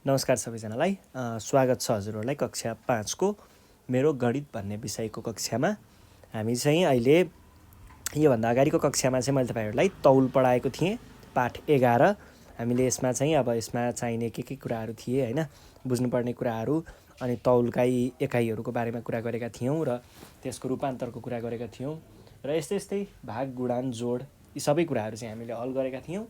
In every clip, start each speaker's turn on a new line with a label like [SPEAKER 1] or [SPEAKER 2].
[SPEAKER 1] नमस्कार सबैजनालाई स्वागत छ हजुरहरूलाई कक्षा 5 को मेरो गणित भन्ने विषयको कक्षामा। हामी चाहिँ अहिले योभन्दा अगाडिको कक्षामा चाहिँ मैले तपाईहरुलाई तौल पढाएको थिएँ, पाठ 11। हामीले यसमा चाहिँ अब यसमा चाहिने के कुराहरू थिए हैन, बुझ्नुपर्ने कुराहरू अनि तौलका एकाइहरूको बारेमा कुरा गरेका थियौँ र त्यसको रूपान्तरको कुरा गरेका थियौँ र यस्तै भाग गुणान जोड यी सबै कुराहरू चाहिँ हामीले हल गरेका थियौँ।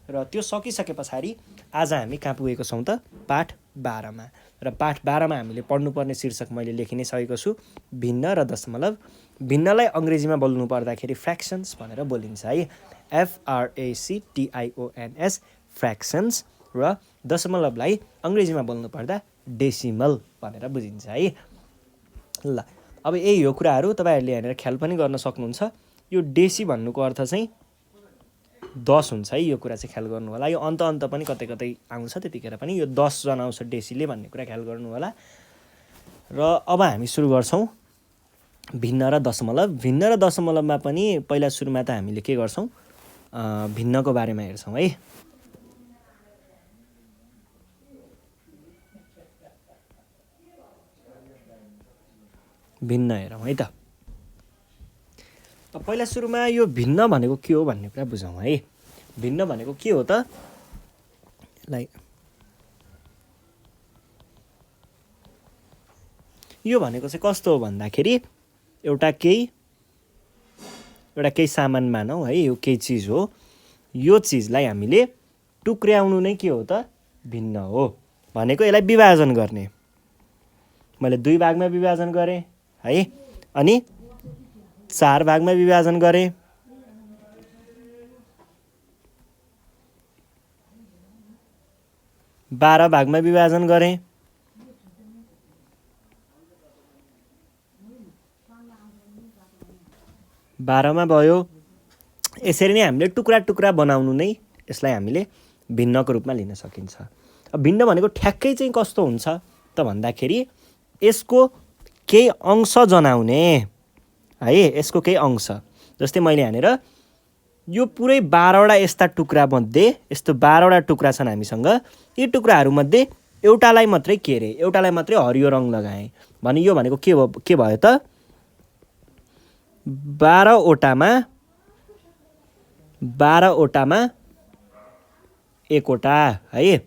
[SPEAKER 1] र त्यो सकिसके पछाडि आज हामी कहाँ पुगेको छौँ त पाठ 12 मा। र पाठ 12 मा हामीले पढ्नुपर्ने शीर्षक मैले लेखि नै सकेको छु, भिन्न र दशमलव। भिन्नलाई अंग्रेजीमा बोल्नु पर्दाखेरि फ्र्याक्सन्स भनेर बोलिन्छ है, FRACTIONS फ्र्याक्सन्स। र दशमलवलाई अंग्रेजीमा बोल्नु पर्दा डेसिमल भनेर बुझिन्छ है। ल अब यही हो कुराहरू, तपाईहरुले हेरेर ख्याल पनि गर्न सक्नुहुन्छ। यो डेसी भन्नुको अर्थ चाहिँ 10 हुन्छ है, यो कुरा चाहिँ ख्याल गर्नु होला। यो अन्त पनि कतै कतै आउँछ, त्यतिखेर पनि यो 10 जनाउँछ डेसीले भन्ने कुरा ख्याल गर्नु होला। र अब हामी सुरु गर्छौं भिन्न र दशमलव। भिन्न र दशमलवमा पनि पहिला सुरुमा त हामीले के गर्छौं, भिन्नको बारेमा हेर्छौं है। भिन्न हेरौं है त। पहिला सुरुमा यो भिन्न भनेको के हो भन्ने कुरा बुझौं है। भिन्न भनेको के हो त, लाइक यो भनेको चाहिँ कस्तो हो भन्दाखेरि एउटा केही सामान मानौं है, यो केही चीज हो। यो चीजलाई हामीले टुक्र्याउनु नै के हो त, भिन्न हो। भनेको यसलाई विभाजन गर्ने, मैले 2 भागमा विभाजन गरेँ है, अनि 4 भागमा विभाजन गरेँ, 12 भागमा विभाजन गरेँ, 12 मा भयो। यसरी नै हामीले टुक्रा टुक्रा बनाउनु नै यसलाई हामीले भिन्नको रूपमा लिन सकिन्छ। अब भिन्न भनेको ठ्याक्कै चाहिँ कस्तो हुन्छ त भन्दाखेरि यसको केही अंश जनाउने है, यसको केही अंश। जस्तै मैले यहाँनिर यो पुरै 12 वटा यस्ता टुक्रा मध्ये, यस्तो 12 वटा टुक्रा छन् हामीसँग। यी टुक्राहरू मध्ये एउटालाई मात्रै एउटालाई मात्रै हरियो रङ लगाएँ भने यो भनेको के भयो त, 12 वटामा 1 वटा है,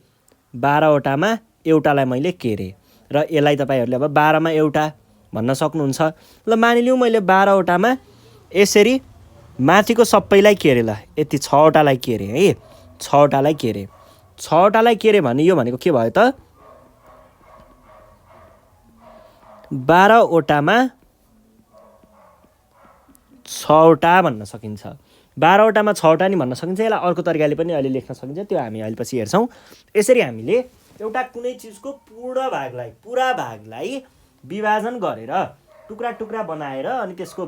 [SPEAKER 1] 12 वटामा एउटालाई मैले केरे र यसलाई तपाईहरुले अब 12 मा एउटा भन्न सक्नुहुन्छ। ल मानिलिउँ मैले 12 वटामा यसरी माथिको सबैलाई केरे, ल यति 6 वटालाई केरे है, 6 वटालाई केरे। 6 वटालाई केरे भने यो भनेको के भयो त, 12 वटामा 6 वटा भन्न सकिन्छ। 12 वटामा 6 वटा नि भन्न सकिन्छ। यसलाई अर्को तरिकाले पनि अहिले लेख्न सकिन्छ, त्यो हामी अहिले पछि हेर्छौं। यसरी हामीले एउटा कुनै चीजको पूर्ण भागलाई विभाजन गरेर टुक्रा टुक्रा बनाएर अनि त्यसको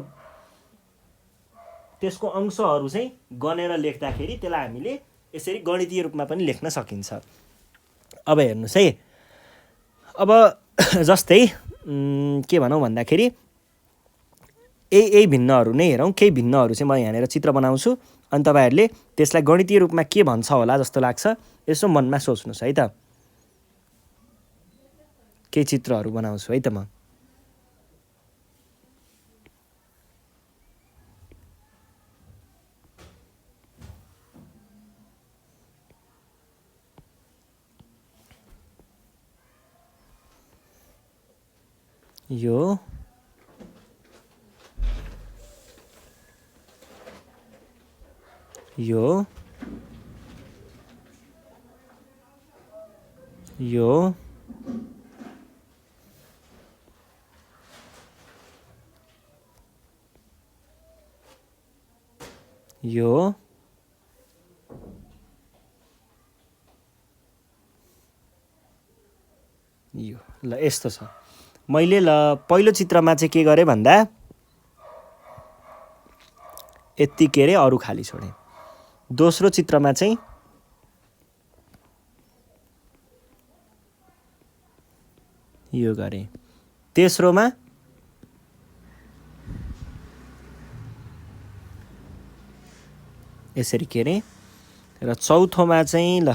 [SPEAKER 1] अंशहरू चाहिँ गनेर लेख्दाखेरि त्यसलाई हामीले यसरी गणितीय रूपमा पनि लेख्न सकिन्छ। अब हेर्नुस् है, अब जस्तै के भनौं भन्दाखेरि यही भिन्नहरू नै हेरौं। केही भिन्नहरू चाहिँ म यहाँनिर चित्र बनाउँछु अनि तपाईहरुले त्यसलाई गणितीय रूपमा के भन्छ होला जस्तो लाग्छ यसो मनमा सोच्नुस् है त। केही चित्रहरू बनाउँछु है त म। यो ल यस्तो छ। मैले ल पहिलो चित्रमा चाहिँ के गरे भन्दा यति के रे अरु खाली छोडे। दोस्रो चित्रमा चाहिँ यो गरे। तेस्रोमा यसरी के रे र चौथोमा चाहिँ ल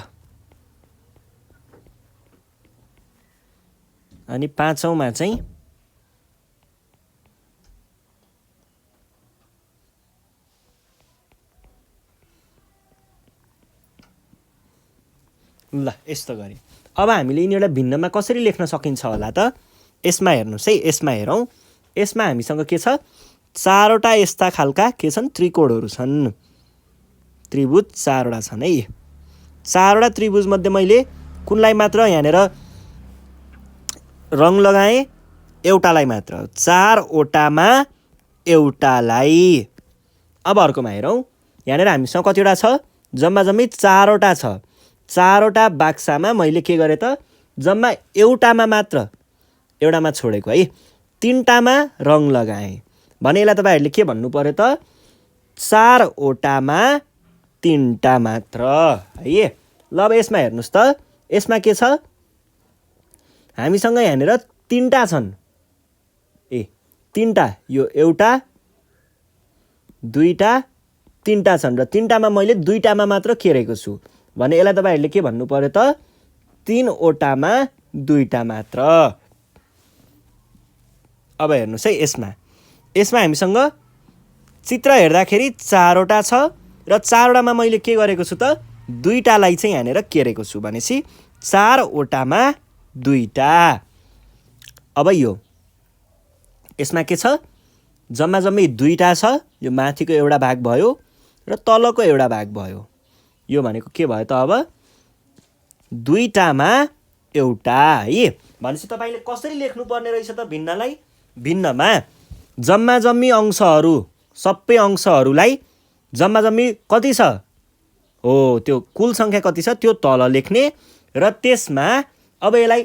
[SPEAKER 1] अनि 5औँमा चाहिँ ल यस्तो गरे। अब हामीले यिनीहरूलाई भिन्नमा कसरी लेख्न सकिन्छ होला त? यसमा हेर्नुहोस् है, यसमा हेरौँ। यसमा हामीसँग के छ? 4वटा यस्ता खालका के छन्? त्रिकोणहरू छन्। त्रिभुज 4वटा छन् है। 4वटा त्रिभुजमध्ये मैले कुनलाई मात्र यहाँनिर रङ लगाएँ? एउटालाई मात्र। 4वटामा एउटालाई। अब अर्कोमा हेरौँ। यहाँनिर हामीसँग कतिवटा छ? जम्मै 4वटा छ। 4वटा बाक्सामा मैले के गरेँ त? जम्मा एउटामा मात्र, एउटामा छोडेको है, 3टामा रङ लगाएँ भने यसलाई तपाईँहरूले के भन्नु पर्यो त? 4वटामा 3टा मात्र है। ल अब यसमा हेर्नुहोस् त। यसमा के छ? हामीसँग यहाँनिर 3टा छन्। 3टा, यो एउटा, 2टा, 3टा छन् र 3टामा मैले 2टामा मात्र केरेको छु भने यसलाई तपाईँहरूले के भन्नु पर्यो त? 3वटामा 2टा मात्र। अब हेर्नुहोस् है, यसमा हामीसँग चित्र हेर्दाखेरि 4वटा छ र 4वटामा मैले के गरेको छु त? 2टालाई चाहिँ यहाँनिर केरेको छु भनेपछि 4वटामा 2टा। अब यसमा के छ? जम्मै 2टा छ। यो माथिको एउटा भाग भयो र तलको एउटा भाग भयो। यो भनेको के भयो त? अब 2टामा एउटा है। भनेपछि तपाईँले कसरी लेख्नुपर्ने रहेछ त भिन्नलाई? भिन्नमा जम्मी अंशहरू, सबै अंशहरूलाई जम्मी कति छ? हो, त्यो कुल सङ्ख्या कति छ त्यो तल लेख्ने र त्यसमा अब यसलाई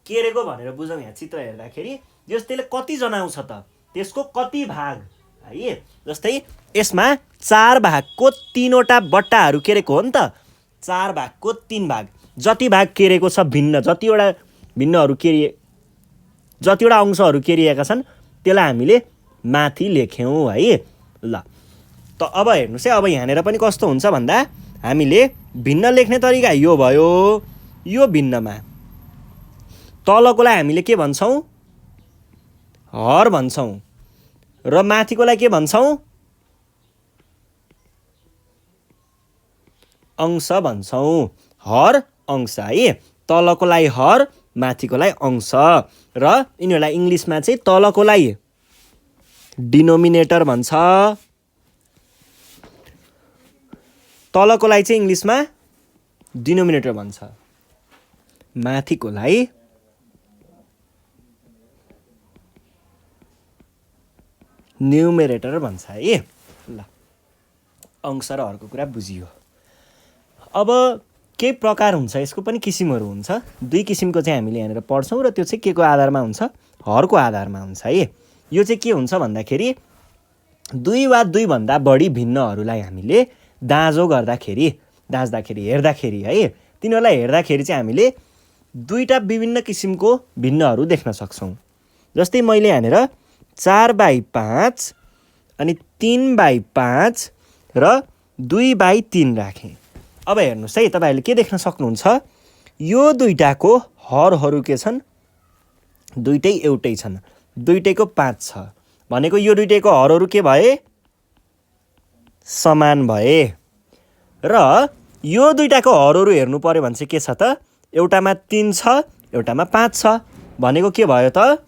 [SPEAKER 1] केरेको भनेर बुझौँ। यहाँ चित्र हेर्दाखेरि त्यसले कति जनाउँछ त? त्यसको कति भाग है। जस्तै यसमा 4 भागको 3वटा बट्टाहरू केरेको हो नि त। 4 भागको 3 भाग। जति भाग केरेको छ भिन्न, जतिवटा अंशहरू केरिएका छन् त्यसलाई हामीले माथि लेख्यौँ है। ल त अब हेर्नुहोस् है, अब यहाँनिर पनि कस्तो हुन्छ भन्दा हामीले भिन्न लेख्ने तरिका यो भयो। यो भिन्नमा तलकोलाई हामीले के भन्छौँ? हर भन्छौँ र माथिकोलाई के भन्छौँ? अंश भन्छौँ। हर अंश है। तलकोलाई हर, माथिकोलाई अंश र यिनीहरूलाई इङ्ग्लिसमा चाहिँ तलकोलाई डिनोमिनेटर भन्छ, तलकोलाई चाहिँ इङ्ग्लिसमा डिनोमिनेटर भन्छ, माथिकोलाई न्युमेरेटर भन्छ है। ल अंश र हरको कुरा बुझियो। अब के प्रकार हुन्छ? यसको पनि किसिमहरू हुन्छ। 2 किसिमको चाहिँ हामीले यहाँनिर पढ्छौँ र त्यो चाहिँ के को आधारमा हुन्छ? हरको आधारमा हुन्छ है। यो चाहिँ के हुन्छ भन्दाखेरि 2 वा 2 भन्दा बढी भिन्नहरूलाई हामीले दाँच्दाखेरि हेर्दाखेरि है, तिनीहरूलाई हेर्दाखेरि चाहिँ हामीले 2टा विभिन्न किसिमको भिन्नहरू देख्न सक्छौँ। जस्तै मैले यहाँनिर 4/5 अनि 3/5 र 2/3 राखेँ। अब हेर्नुहोस् है, तपाईँहरूले के देख्न सक्नुहुन्छ? यो 2टाको हरहरू के छन्? 2टै एउटै छन्। 2टैको 5 छ भनेको यो 2टैको हरहरू के भए? समान भए। र यो 2टाको हरहरू हेर्नु पर्यो भने चाहिँ के छ त? एउटामा 3 छ, एउटामा 5 छ भनेको के भयो त?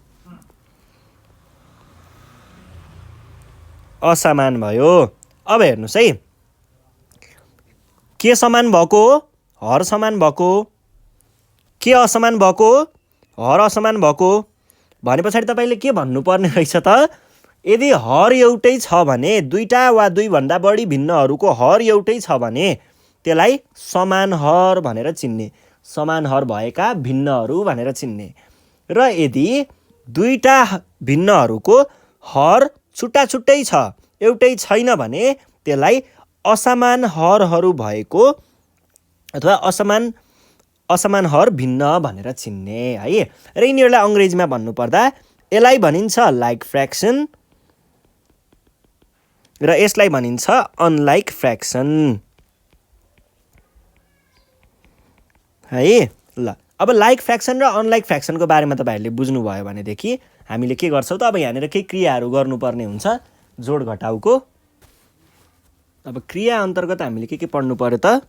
[SPEAKER 1] असमान भयो। अब हेर्नुहोस् है, के समान भएको? हर समान भएको। के असमान भएको? हर असमान भएको। भने पछाडि तपाईँले के भन्नुपर्ने रहेछ त? यदि हर एउटै छ भने, 2टा वा 2 भन्दा बढी भिन्नहरूको हर एउटै छ भने त्यसलाई समान हर भनेर चिन्ने, समान हर भएका भिन्नहरू भनेर चिन्ने। र यदि 2टा भिन्नहरूको हर छुट्टा छुट्टै छ, एउटै छैन भने त्यसलाई असमान हरहरू भएको अथवा असमान हर भिन्न भनेर चिन्ने है। र यिनीहरूलाई अङ्ग्रेजीमा भन्नुपर्दा यसलाई भनिन्छ लाइक फ्र्याक्सन र यसलाई भनिन्छ अनलाइक फ्र्याक्सन है। ल अब लाइक फ्र्याक्सन र अनलाइक फ्र्याक्सनको बारेमा तपाईँहरूले बुझ्नुभयो भनेदेखि हामीले के गर्छौँ त अब यहाँनिर केही क्रियाहरू गर्नुपर्ने हुन्छ जोड घटाउको। अब क्रिया अन्तर्गत हामीले के पढ्नु पर्यो त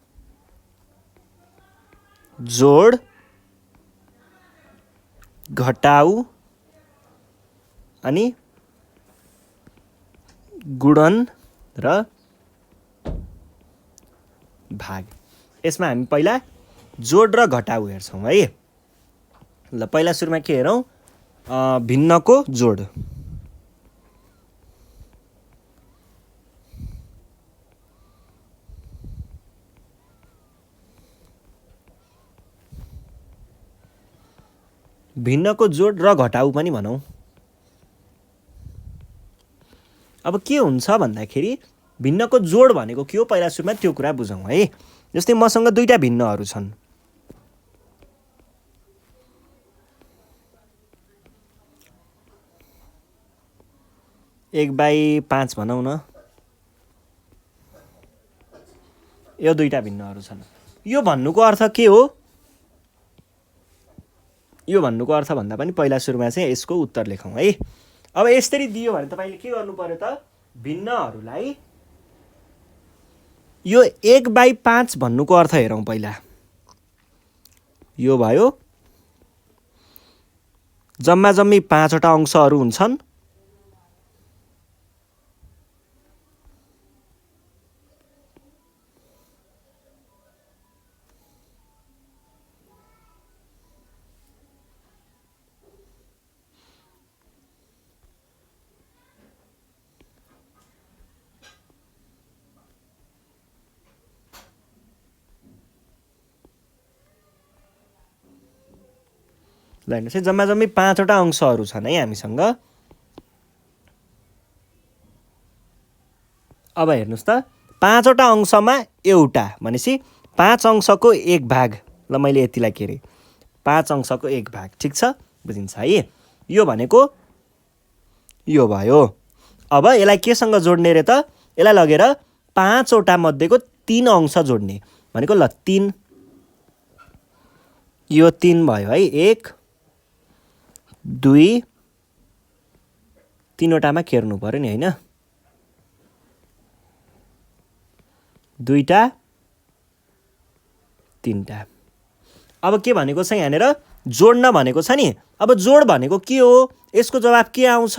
[SPEAKER 1] जोड घटाउ अनि गुणन र भाग। यसमा हामी पहिला जोड र घटाउ हेर्छौँ है। ल पहिला सुरुमा के हेरौँ भिन्नको जोड। भिन्नको जोड र घटाउ पनि भनौँ। अब के हुन्छ भन्दाखेरि भिन्नको जोड भनेको के हो पहिला सुरुमा त्यो कुरा बुझौँ है। जस्तै मसँग दुईटा भिन्नहरू छन्, एक बाई 5 भनौँ न, यो दुईटा भिन्नहरू छन्। यो भन्नुको अर्थ के हो? यो भन्नुको अर्थ भन्दा पनि पहिला सुरुमा चाहिँ यसको उत्तर लेखौँ है। अब यसरी दियो भने तपाईँले के गर्नु पर्यो त भिन्नहरूलाई यो 1/5 भन्नुको अर्थ हेरौँ पहिला। यो भयो जम्मा जम्मी 5 वटा अंशहरू हुन्छन्। ल हेर्नुहोस् है जम्मा जम्मी 5 वटा अंशहरू छन् है हामीसँग। अब हेर्नुहोस् त 5 वटा अंशमा एउटा भनेपछि 5 अंशको 1 भाग। ल मैले यतिलाई के अरे 5 अंशको 1 भाग ठिक छ बुझिन्छ है। यो भनेको यो भयो। अब यसलाई केसँग जोड्ने रे त यसलाई लगेर 5 वटा मध्येको 3 अंश जोड्ने भनेको ल 3 यो 3 भयो है 1 2 3 वटामा केर्नु पर्यो नि हैन। 2 टा 3 टा। अब के भनेको छ यहाँनिर जोड्न भनेको छ नि। अब जोड भनेको के हो यसको जवाफ के आउँछ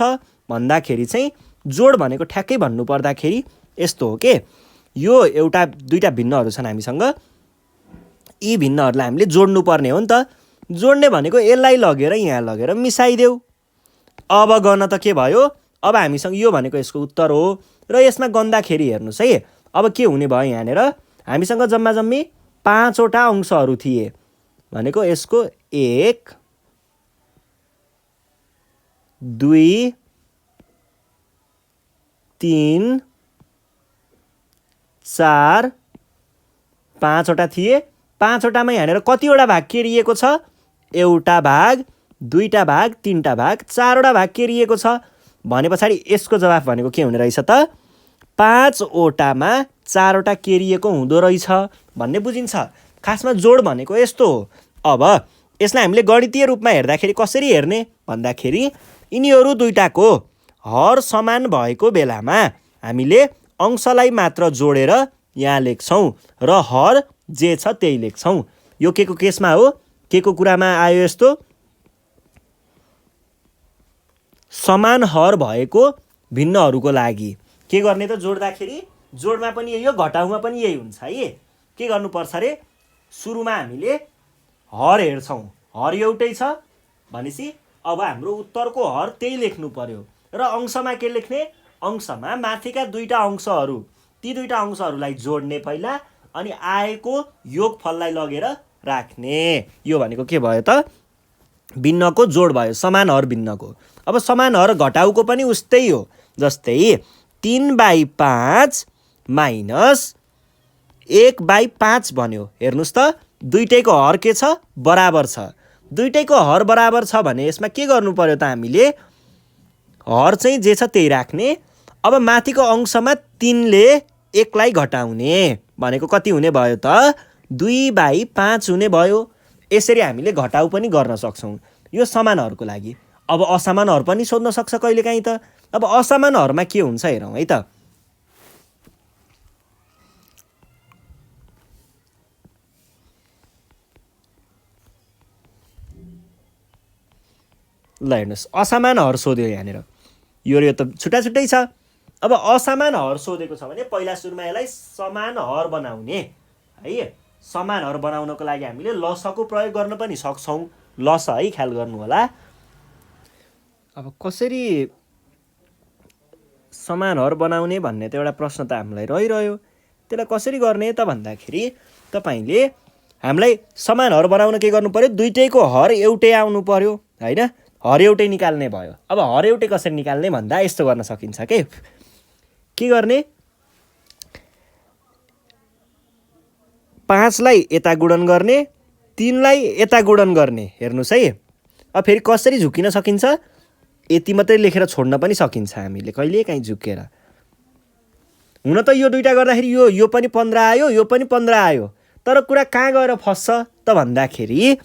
[SPEAKER 1] भन्दाखेरि चाहिँ जोड भनेको ठ्याक्कै भन्नु पर्दाखेरि यस्तो हो के यो एउटा दुईटा भिन्नहरू छन् हामीसँग। यी भिन्नहरूलाई हामीले जोड्नु पर्ने हो नि त। जोड्ने भनेको यसलाई लगेर यहाँ लगेर मिसाइदेऊ। अब गर्न त के भयो अब हामीसँग यो भनेको यसको उत्तर हो र यसमा गन्दाखेरि हेर्नुहोस् है। अब के हुने भयो यहाँनिर हामीसँग जम्मा जम्मी 5 वटा अंशहरू थिए भनेको यसको 1 2 3 4 5 वटा थिए। 5 वटामा यहाँनिर कतिवटा भाग केरिएको छ एउटा भाग 2टा भाग 3टा भाग 4 वटा भाग केरिएको छ भने पछाडि यसको जवाफ भनेको के हुने रहेछ त 5 वटामा 4 वटा केरिएको हुँदो रहेछ भन्ने बुझिन्छ। खासमा जोड भनेको यस्तो हो। अब यसलाई हामीले गणितीय रूपमा हेर्दाखेरि कसरी हेर्ने भन्दाखेरि यिनीहरू दुईटाको हर समान भएको बेलामा हामीले अंशलाई मात्र जोडेर यहाँ लेख्छौँ र हर जे छ त्यही लेख्छौँ। यो के को केसमा हो के को कुरामा आयो यस्तो समान हर भएको भिन्नहरूको लागि के गर्ने त जोड्दाखेरि जोडमा पनि यही हो घटाउमा पनि यही हुन्छ है। के गर्नुपर्छ रे सुरुमा हामीले हर हेर्छौँ हर एउटै छ भनेपछि अब हाम्रो उत्तरको हर त्यही लेख्नु पर्यो र अंशमा के लेख्ने अंशमा माथिका दुईटा अंशहरू ती दुईटा अंशहरूलाई जोड्ने पहिला अनि आएको योगफललाई लगेर राख्ने। यो भनेको के भयो त भिन्नको जोड भयो समान हर भिन्नको। अब समान हर घटाउको पनि उस्तै हो। जस्तै 3/5 माइनस 1/5 भन्यो। हेर्नुहोस् त दुईटैको हर के छ बराबर छ। दुईटैको हर बराबर छ भने यसमा के गर्नु पर्यो त हामीले हर चाहिँ जे छ त्यही राख्ने। अब माथिको अंशमा 3 ले 1लाई घटाउने भनेको कति हुने भयो त 2/5 हुने भयो। यसरी हामीले घटाउ पनि गर्न सक्छौँ यो समानहरूको लागि। अब असमानहरू पनि सोध्न सक्छ कहिलेकाहीँ त। अब असमानहरूमा के हुन्छ हेरौँ है त। ल हेर्नुहोस् असमान हर सोध्यो यहाँनिर, यो त छुट्टा छुट्टै छ। अब असमान हर सोधेको छ भने पहिला सुरुमा यसलाई समान हर बनाउने है। समान हर बनाउनको लागि हामीले लसको प्रयोग गर्न पनि सक्छौँ। लस है ख्याल गर्नु होला। अब कसरी समान हर बनाउने भन्ने त एउटा प्रश्न त हामीलाई रहिरह्यो। त्यसलाई कसरी गर्ने त भन्दाखेरि तपाईँले हामीलाई समान हर बनाउन के गर्नु पर्यो, दुईटैको हर एउटै आउनु पर्यो होइन। हर एउटै निकाल्ने भयो। अब हर एउटै कसरी निकाल्ने भन्दा यस्तो गर्न सकिन्छ के गर्ने, 5 लाई यता गुणन गर्ने, 3 लाई यता गुणन गर्ने। हेर्नुहोस् है, अब फेरि कसरी झुकिन सकिन्छ, यति मात्रै लेखेर छोड्न पनि सकिन्छ हामीले कहिलेकाहीँ झुकेर। हुन त यो दुईटा गर्दाखेरि यो पनि 15 आयो, यो पनि 15 आयो, तर कुरा कहाँ गएर फस्छ त भन्दाखेरि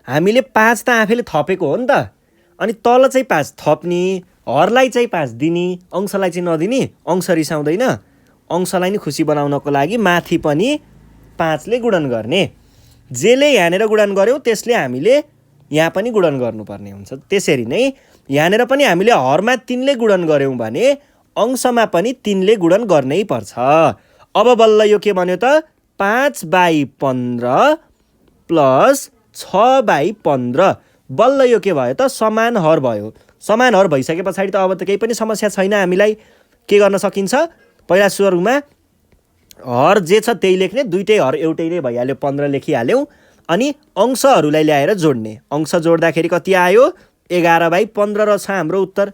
[SPEAKER 1] हामीले 5 त आफैले थपेको हो नि त, अनि तल चाहिँ 5 थप्ने, हरलाई चाहिँ 5 दिने, अंशलाई चाहिँ नदिने। अंश रिसाउँदैन, अंशलाई नि खुसी बनाउनको लागि माथि पनि 5 ले गुणन गर्ने। जेले यहाँनिर गुणन गर्यौँ त्यसले हामीले यहाँ पनि गुणन गर्नुपर्ने हुन्छ। त्यसरी नै यहाँनिर पनि हामीले हरमा 3 ले गुणन गर्यौँ भने अंशमा पनि 3 ले गुणन गर्नै पर्छ। अब बल्ल यो के भन्यो त, 5/15 प्लस 6/15, बल्ल यो के भयो त, समान हर भयो। समान हर भइसके पछाडि त अब त केही पनि समस्या छैन। हामीलाई के गर्न सकिन्छ, पहिला सुरुमा हर जे छ त्यही लेख्ने, दुईटै हर एउटै नै भइहाल्यो, 15 लेखिहाल्यौँ। अनि अंशहरूलाई ल्याएर जोड्ने, अंश जोड्दाखेरि कति आयो, 11/15 रहेछ हाम्रो उत्तर।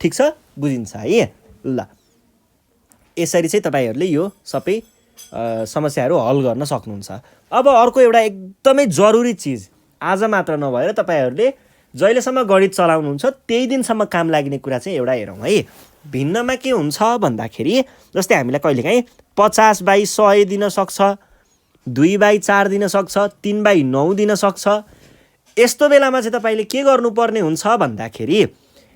[SPEAKER 1] ठिक छ, बुझिन्छ है। ल यसरी चाहिँ तपाईँहरूले यो सबै समस्याहरू हल गर्न सक्नुहुन्छ। अब अर्को एउटा एकदमै जरुरी चिज, आज मात्र नभएर तपाईँहरूले जहिलेसम्म गणित चलाउनुहुन्छ त्यही दिनसम्म काम लाग्ने कुरा चाहिँ एउटा हेरौँ है। भिन्नमा के हुन्छ भन्दाखेरि जस्तै हामीलाई कहिलेकाहीँ 50/100 दिन सक्छ, 2/4 दिन सक्छ, 3/9 दिन सक्छ। यस्तो बेलामा चाहिँ तपाईँले के गर्नुपर्ने हुन्छ भन्दाखेरि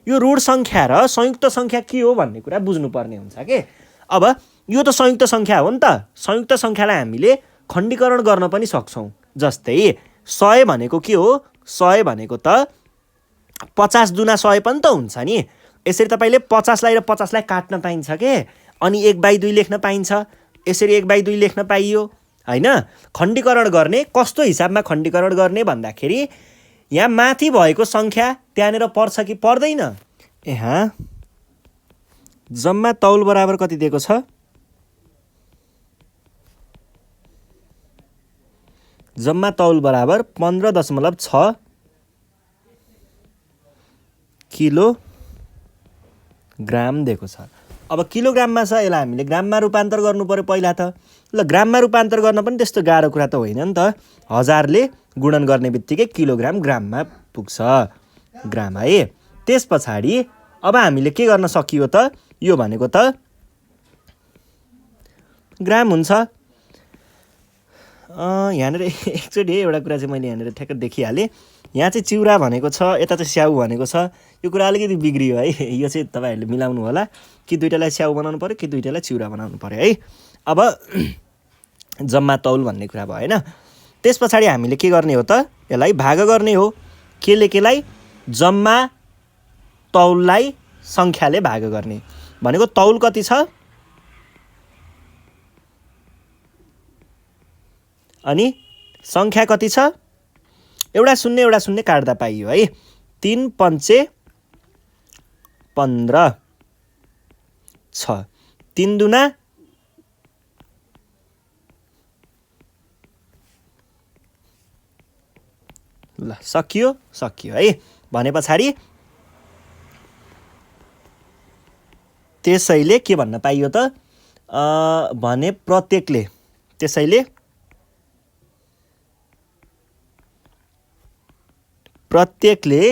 [SPEAKER 1] यो ऋण सङ्ख्या र संयुक्त सङ्ख्या के हो भन्ने कुरा बुझ्नुपर्ने हुन्छ के। अब यो त संयुक्त सङ्ख्या हो नि त, संयुक्त सङ्ख्यालाई हामीले खण्डीकरण गर्न पनि सक्छौँ। जस्तै 100 भनेको के हो, 100 भनेको त 50 दुना 100 पनि त हुन्छ नि। यसरी तपाईँले 50 लाई र 50 लाई काट्न पाइन्छ के, अनि 1/2 लेख्न पाइन्छ। यसरी 1/2 लेख्न पाइयो होइन। खण्डीकरण गर्ने कस्तो हिसाबमा खण्डीकरण गर्ने भन्दाखेरि यहाँ माथि भएको सङ्ख्या त्यहाँनिर पर्छ कि पर्दैन। यहाँ जम्मा तौल बराबर कति दिएको छ, जम्मा तौल बराबर 15.6 किलोग्राम दिएको छ। अब किलोग्राममा छ, यसलाई हामीले ग्राममा रूपान्तर गर्नु पर्यो पहिला त। ल ग्राममा रूपान्तर गर्न पनि त्यस्तो गाह्रो कुरा त होइन नि त। 1000ले गुणन गर्ने बित्तिकै किलोग्राम ग्राममा पुग्छ, ग्राम है। त्यस पछाडि अब हामीले के गर्न सकियो त, यो भनेको त ग्राम हुन्छ। यहाँनिर एकचोटि एउटा कुरा चाहिँ मैले यहाँनिर ठ्याक्क देखिहालेँ। यहाँ चाहिँ चिउरा भनेको छ, यता चाहिँ स्याउ भनेको छ। यो कुरा अलिकति बिग्रियो है, यो चाहिँ तपाईँहरूले मिलाउनु होला कि दुइटालाई स्याउ बनाउनु पर्यो कि दुइटालाई चिउरा बनाउनु पर्यो है। अब जम्मा तौल भन्ने कुरा भएन। त्यस पछाडि हामीले के गर्ने हो त, यसलाई भाग गर्ने हो। केलाई जम्मा तौललाई सङ्ख्याले भाग गर्ने भनेको तौल कति छ अनि सङ्ख्या कति छ, एउटा शून्य काट्दा पाइयो है। 3×5 = 15 छ, 3 दुना ल सकियो है। भने पछाडि त्यसैले के भन्न पाइयो त, भने प्रत्येकले, त्यसैले प्रत्येकले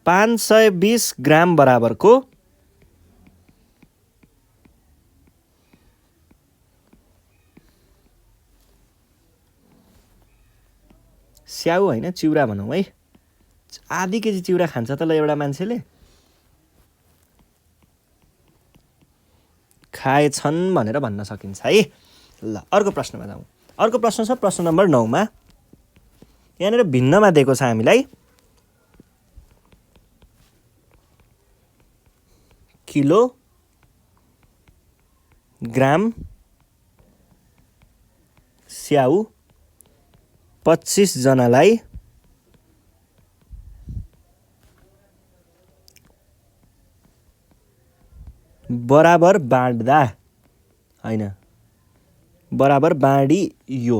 [SPEAKER 1] 520 ग्राम बराबरको स्याउ होइन चिउरा भनौँ है। आधी केजी चिउरा खान्छ त ल एउटा मान्छेले? खाएछन् भनेर भन्न सकिन्छ है। ल अर्को प्रश्नमा जाउँ। अर्को प्रश्न छ प्रश्न नम्बर 9 मा। यहाँनिर भिन्नमा दिएको छ हामीलाई किलोग्राम स्याउ 25 जनालाई बराबर बाँड्दा हैन बराबर बाँडियो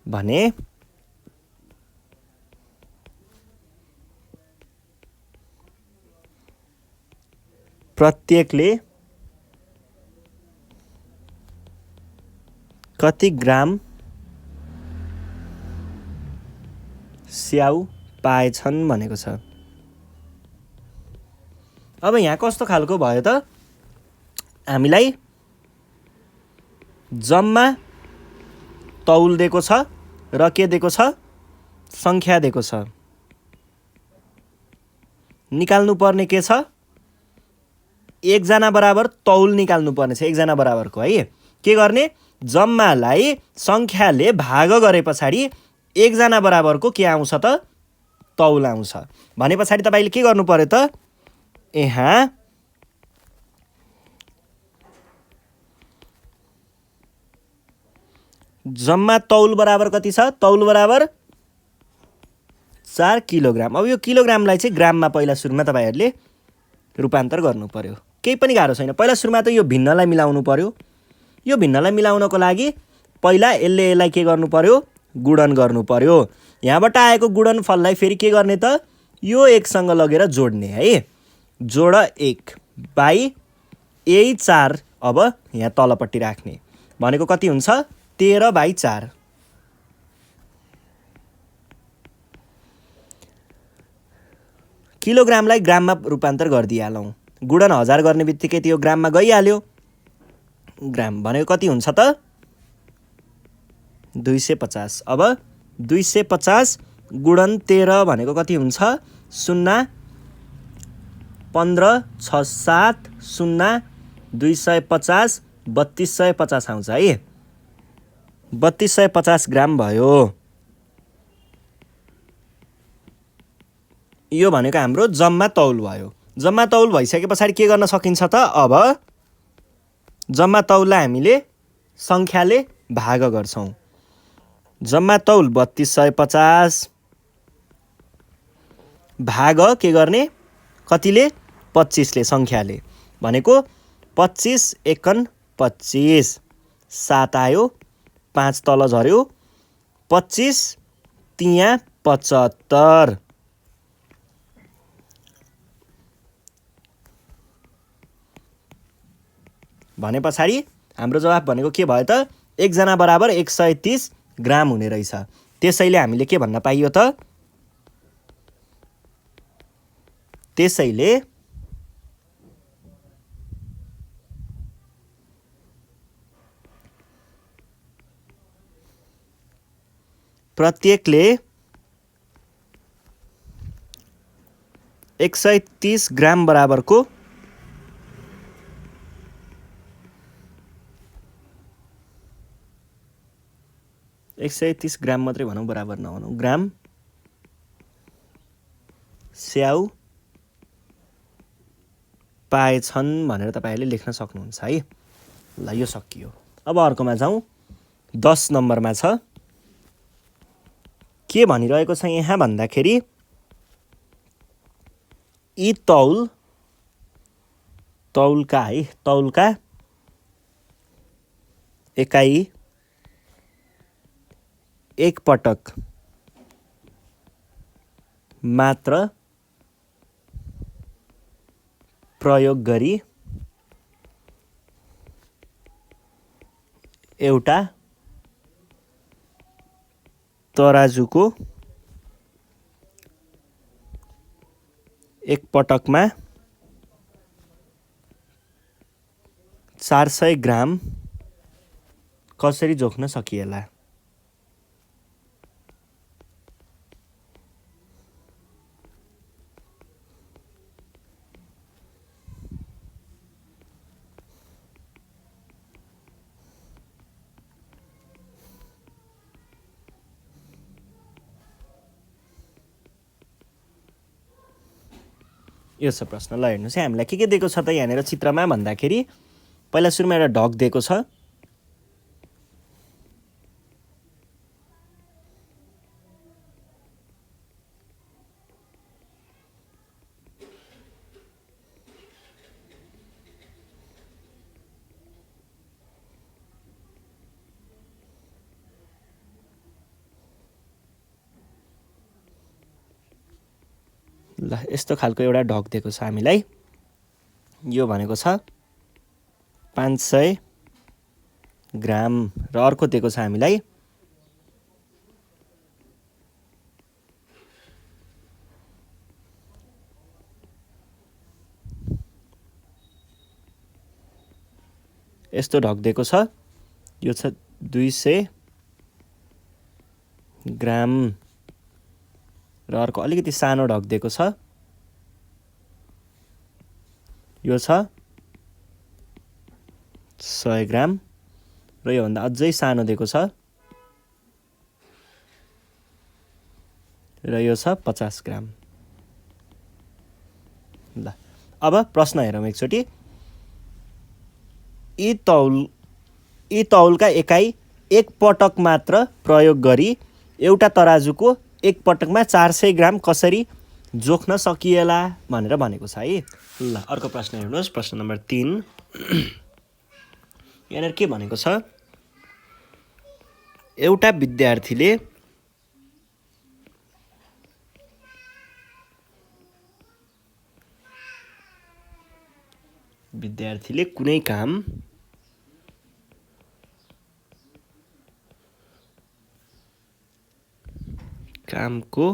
[SPEAKER 1] भने प्रत्येकले कति ग्राम स्याउ पाएछन् भनेको छ। अब यहाँ कस्तो खालको भयो त, हामीलाई जम्मा तौल दिएको छ र के दिएको छ, संख्या दिएको छ। निकाल्नु पर्ने के छ, एकजना बराबर तौल निकाल्नु पर्ने छ, एकजना बराबरको है। के गर्ने, जम्मालाई संख्याले भाग गरे पछाडि एकजना बराबरको के आउँछ त, तौल आउँछ। भने पछाडि तपाईले के गर्नु पर्यो त, यहाँ जम्मा तौल बराबर कति छ, तौल बराबर 4 किलोग्राम। अब यो किलोग्रामलाई चाहिँ ग्राममा पहिला सुरुमा तपाईहरुले रूपान्तर गर्नु पर्यो। केही पनि गाह्रो छैन। पहिला सुरुमा त यो भिन्नलाई मिलाउनु पर्यो। यो भिन्नलाई मिलाउनको लागि पहिला यसलाई के गर्नु पर्यो, गुणन गर्नु पर्यो। यहाँबाट आएको गुणनफललाई फेरि के गर्ने त, यो एकसँग लगेर जोड्ने है। जोड 1 बाई यही 4 अब यहाँ तलपट्टि राख्ने भनेको कति हुन्छ, 13/4। किलोग्रामलाई ग्राममा रूपान्तर गरिदिइहालौँ। गुणन 1000 गर्ने बित्तिकै त्यो ग्राममा गइहाल्यो। ग्राम भनेको कति हुन्छ त, 250। अब 250 गुणन 13 भनेको कति हुन्छ, 0 15 6 7 0 250 3250 आउँछ है। 3250 ग्राम भयो। यो भनेको हाम्रो जम्मा तौल भयो। जम्मा तौल भइसके पछाडि के गर्न सकिन्छ त, अब जम्मा तौललाई हामीले संख्याले भाग गर्छौं। जम्मा तौल 3250 भाग के गर्ने, कतिले, 25 ले, संख्याले। भनेको 25 एकन 25, 7 आयो, 5 तल झर्यो, 25 तिया 75। भने पछाडि हाम्रो जवाफ भनेको के भयो त, एकजना बराबर 130 ग्राम हुने रहेछ। त्यसैले हामीले के भन्न पाइयो त, त्यसैले प्रत्येकले 130 ग्राम बराबरको 130 ग्राम मात्रै भनौँ, बराबर नभनौँ, ग्राम स्याउ पाएछन् भनेर तपाईहरुले लेख्न सक्नुहुन्छ है। ल यो सकियो। अब अर्कोमा जाउँ। 10 नम्बरमा छ। के भनिरहेको छ यहाँ भन्दाखेरि, यी तौलका है, तौलका एकाइ एक पटक मात्र प्रयोग गरी एउटा तराजुको एक पटकमा 400 ग्राम कसरी जोख्न सकिएला। यो छ प्रश्न। ल हेर्नुहोस् है, हामीलाई के दिएको छ त यहाँनिर चित्रमा भन्दाखेरि पहिला सुरुमा एउटा ढक दिएको छ। ल यस्तो खालको एउटा ढक दिएको छ हामीलाई। यो भनेको छ 500 ग्राम र अर्को दिएको छ हामीलाई यस्तो ढक दिएको छ। यो छ 200 ग्राम र अर्को अलिकति सानो ढक दिएको छ। यो छ 100 ग्राम र योभन्दा अझै सानो दिएको छ र यो छ 50 ग्राम। ल अब प्रश्न हेरौँ एकचोटि। यी तौलका एकाइ एक पटक मात्र प्रयोग गरी एउटा तराजुको एक पटकमा 400 ग्राम कसरी जोख्न सकिएला भनेर भनेको छ है। ल अर्को प्रश्न हेर्नुहोस्, प्रश्न नम्बर 3। यहाँनिर के भनेको छ, एउटा विद्यार्थीले कुनै कामको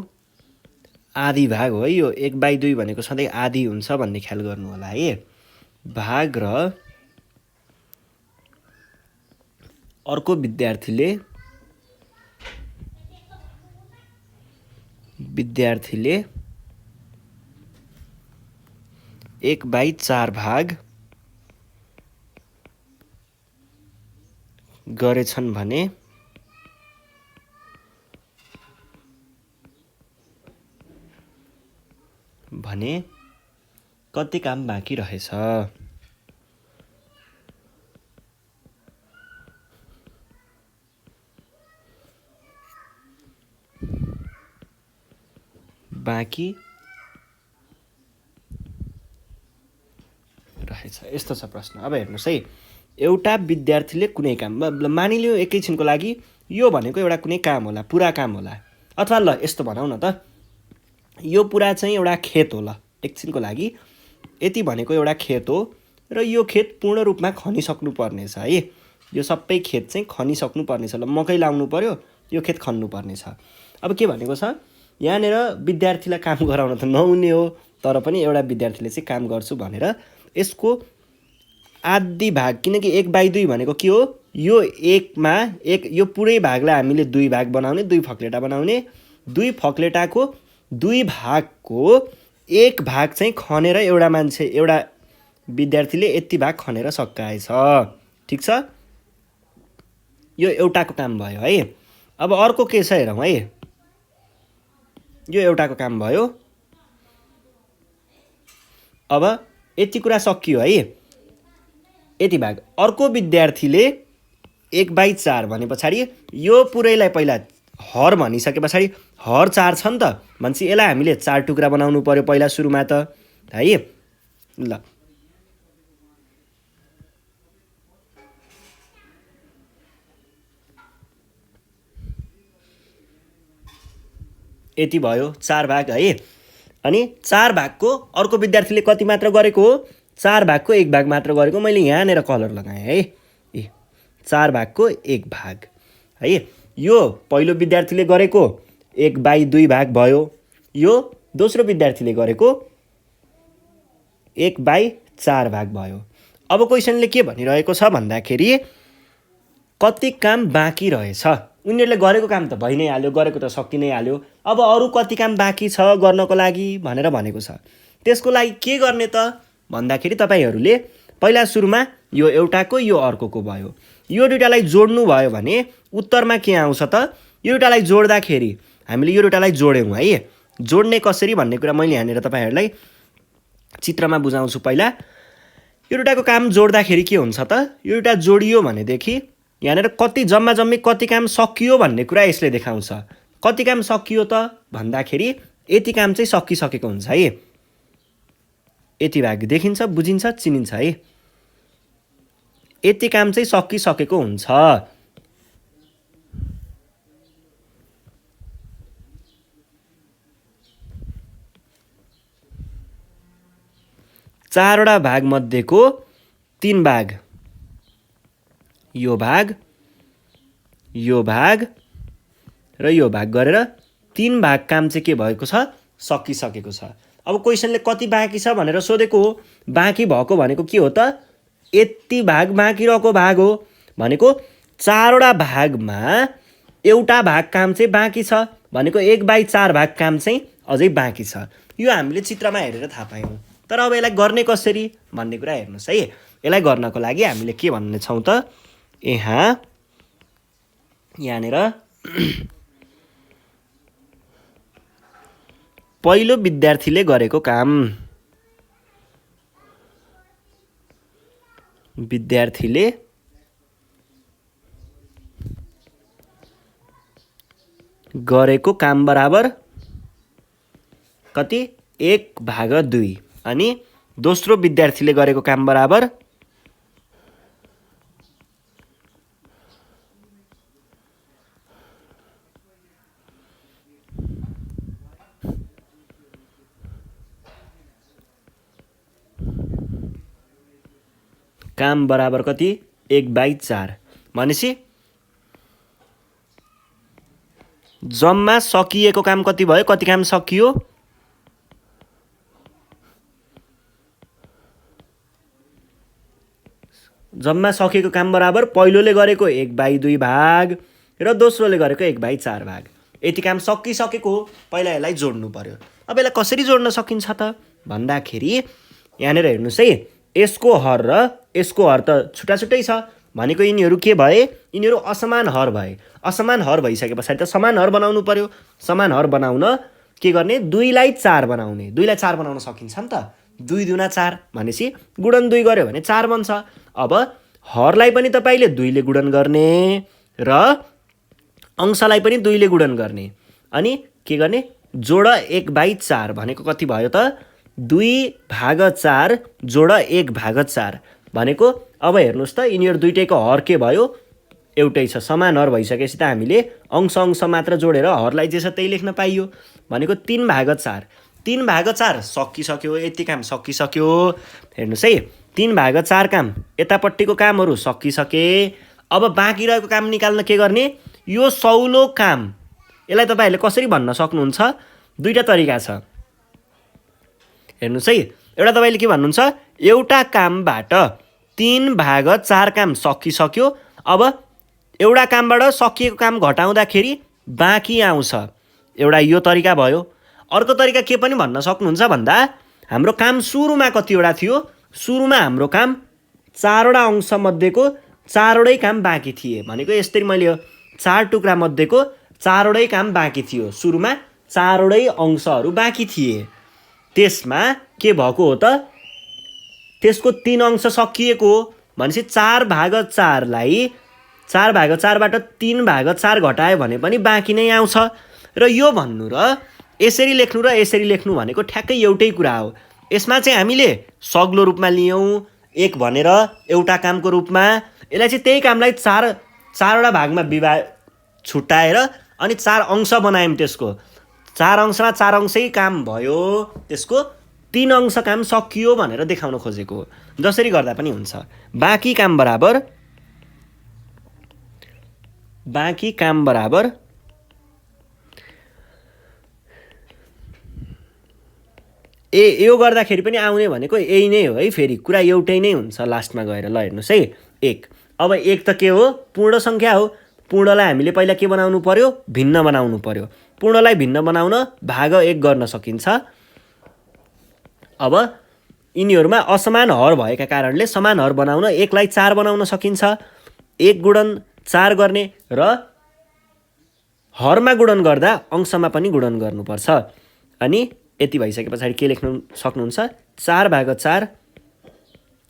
[SPEAKER 1] आधी भाग हो है। यो 1/2 भनेको सधैँ आधी हुन्छ भन्ने ख्याल गर्नु होला है। भाग र अर्को विद्यार्थीले 1/4 भाग गरेछन् भने कति काम बाँकी रहेछ? बाँकी रहेछ, यस्तो छ प्रश्न। अब हेर्नुहोस् है, एउटा विद्यार्थीले कुनै काम, मानिलियो एकैछिनको लागि यो भनेको एउटा कुनै काम होला, पुरा काम होला, अथवा ल यस्तो भनौँ न त, यो पुरा चाहिँ एउटा खेत होला। एकछिनको लागि यति भनेको एउटा खेत हो र यो खेत पूर्ण रूपमा खनिसक्नु पर्नेछ है। यो सबै खेत चाहिँ खनिसक्नु पर्नेछ। ल मकै लाउनु पर्यो, यो खेत खन्नु पर्नेछ। अब के भनेको छ, यहाँनिर विद्यार्थीलाई काम गराउन त नहुने हो, तर पनि एउटा विद्यार्थीले चाहिँ काम गर्छु भनेर यसको आधी भाग, किनकि 1/2 भनेको के हो, यो यो पुरै भागलाई हामीले 2 भाग बनाउने, 2 फक्लेटा बनाउने, 2 फक्लेटाको 2 भागको 1 भाग चाहिँ खनेर एउटा विद्यार्थीले यति भाग खनेर सकाएछ। ठिक छ, यो एउटाको काम भयो है। अब अर्को के छ हेरौँ है। यो एउटाको काम भयो। अब यति कुरा सकियो है, यति भाग। अर्को विद्यार्थीले 1/4 भने पछाडि यो पुरैलाई पहिला हर भनिसके पछाडि हर 4 छ नि त, भनेपछि यसलाई हामीले 4 टुक्रा बनाउनु पर्यो पहिला सुरुमा त है। ल यति भयो 4 भाग है। अनि 4 भागको अर्को विद्यार्थीले कति मात्र गरेको हो, 4 भागको 1 भाग मात्र गरेको। मैले यहाँनिर कलर लगाएँ है, 4 भागको 1 भाग है। यो पहिलो विद्यार्थीले गरेको 1/2 भाग भयो, यो दोस्रो विद्यार्थीले गरेको 1/4 भाग भयो। अब क्वेसनले के भनिरहेको छ भन्दाखेरि कति काम बाँकी रहेछ। उनीहरूले गरेको काम त भइ नै हाल्यो, गरेको त सकि नै हाल्यो। अब अरू कति काम बाँकी छ गर्नको लागि भनेर भनेको छ। त्यसको लागि के गर्ने त भन्दाखेरि तपाईँहरूले पहिला सुरुमा यो एउटाको यो अर्कोको भयो, यो दुईटालाई जोड्नु भयो भने उत्तरमा के आउँछ त, यो दुईटालाई जोड्दाखेरि हामीले यो दुईटालाई जोड्यौँ है। जोड्ने कसरी भन्ने कुरा मैले यहाँनिर तपाईँहरूलाई चित्रमा बुझाउँछु पहिला। यो दुईटाको काम जोड्दाखेरि के हुन्छ त, यो दुईटा जोडियो भनेदेखि यहाँनिर कति जम्मा जम्मी कति काम सकियो भन्ने कुरा यसले देखाउँछ। कति काम सकियो त भन्दाखेरि यति काम चाहिँ सकिसकेको हुन्छ है। यति भाग देखिन्छ, बुझिन्छ, चिनिन्छ है। यति काम चाहिँ सकिसकेको हुन्छ। चारवटा भाग मध्येको 3 भाग, यो भाग, यो भाग र यो भाग गरेर 3 भाग काम चाहिँ के भएको छ, सकिसकेको छ। अब क्वेसनले कति बाँकी छ भनेर सोधेको हो। बाँकी भएको भनेको के हो त, यति भाग बाँकी रहेको भाग हो। भनेको 4वटा भागमा एउटा भाग काम चाहिँ बाँकी छ भनेको 1/4 भाग काम चाहिँ अझै बाँकी छ। यो हामीले चित्रमा हेरेर थाहा पायौँ। तर अब यसलाई गर्ने कसरी भन्ने कुरा हेर्नुहोस् है। यसलाई गर्नको लागि हामीले के भन्ने छौँ त, यहाँनिर पहिलो विद्यार्थीले गरेको काम, विद्यार्थीले गरेको काम बराबर कति, 1/2 अनि दोस्रो विद्यार्थीले गरेको काम बराबर काम बराबर कति, 1/4 भनेपछि जम्मा सकिएको काम कति भयो, कति काम सकियो, जम्मा सकिएको काम बराबर पहिलोले गरेको 1/2 भाग र दोस्रोले गरेको 1/4 भाग। यति काम सकिसकेको हो। पहिला यसलाई जोड्नु पर्यो। अब यसलाई कसरी जोड्न सकिन्छ त भन्दाखेरि यहाँनिर हेर्नुहोस् है, यसको हर र यसको हर त छुट्टा छुट्टै छ भनेको यिनीहरू के भए, यिनीहरू असमान हर भए। असमान हर भइसके पछाडि त समान हर बनाउनु पर्यो। समान हर बनाउन के गर्ने, 2 लाई 4 बनाउने। 2 लाई 4 बनाउन सकिन्छ नि त। 2 दुना 4 भनेपछि गुणन 2 गर्यो भने 4 बन्छ। अब हरलाई पनि तपाईँले 2 ले गुणन गर्ने र अंशलाई पनि 2 ले गुणन गर्ने अनि के गर्ने, जोड 1/4 भनेको कति भयो त, 2/4 जोड 1/4 भनेको। अब हेर्नुहोस् त, यिनीहरू दुईटैको हर के भयो, एउटै छ। समान हर भइसकेपछि त हामीले अंश अंश मात्र जोडेर हरलाई जे छ त्यही लेख्न पाइयो भनेको 3/4। 3/4 सकिसक्यो। यति काम सकिसक्यो। हेर्नुहोस् है, 3/4 काम, यतापट्टिको कामहरू सकिसके। अब बाँकी रहेको काम निकाल्न के गर्ने, यो सौलो काम। यसलाई तपाईँहरूले कसरी भन्न सक्नुहुन्छ, दुईटा तरिका छ। हेर्नुहोस् है, एउटा तपाईँले के भन्नुहुन्छ, एउटा कामबाट 3/4 काम सकिसक्यो। अब एउटा कामबाट सकिएको काम घटाउँदाखेरि बाँकी आउँछ। एउटा यो तरिका भयो। अर्को तरिका के पनि भन्न सक्नुहुन्छ भन्दा, हाम्रो काम सुरुमा कतिवटा थियो, सुरुमा हाम्रो काम 4वटा अंश मध्येको 4वटै काम बाँकी थिए भनेको यसरी मैले 4 टुक्रा मध्येको 4वटै काम बाँकी थियो। सुरुमा 4वटै अंशहरू बाँकी थिए। त्यसमा के भएको हो त, त्यसको 3 अंश सकिएको हो भनेपछि 4/4 लाई 4/4 बाट 3/4 घटायो भने पनि बाँकी नै आउँछ। र यो भन्नु र यसरी लेख्नु र यसरी लेख्नु भनेको ठ्याक्कै एउटै कुरा हो। यसमा चाहिँ हामीले सग्लो रूपमा लियौँ 1 भनेर एउटा कामको रूपमा। यसलाई चाहिँ त्यही कामलाई 4वटा भागमा छुट्याएर अनि 4 अंश बनायौँ। त्यसको 4 अंशमा 4 अंशै काम भयो। त्यसको 3 अंश काम सकियो भनेर देखाउन खोजेको हो। जसरी गर्दा पनि हुन्छ। बाँकी काम बराबर यो गर्दाखेरि पनि आउने भनेको यही नै हो है। फेरि कुरा एउटै नै हुन्छ लास्टमा गएर। ल हेर्नुहोस् है, 1। अब 1 त के हो, पूर्ण सङ्ख्या हो। पूर्णलाई हामीले पहिला के बनाउनु पर्यो, भिन्न बनाउनु पर्यो। पूर्णलाई भिन्न बनाउन भाग 1 गर्न सकिन्छ। अब यिनीहरूमा असमान हर भएका कारणले समान हर बनाउन 1 लाई 4 बनाउन सकिन्छ। 1 गुणन 4 गर्ने र हरमा गुणन गर्दा अंशमा पनि गुणन गर्नुपर्छ। अनि यति भइसके पछाडि के लेख्न सक्नुहुन्छ, 4/4।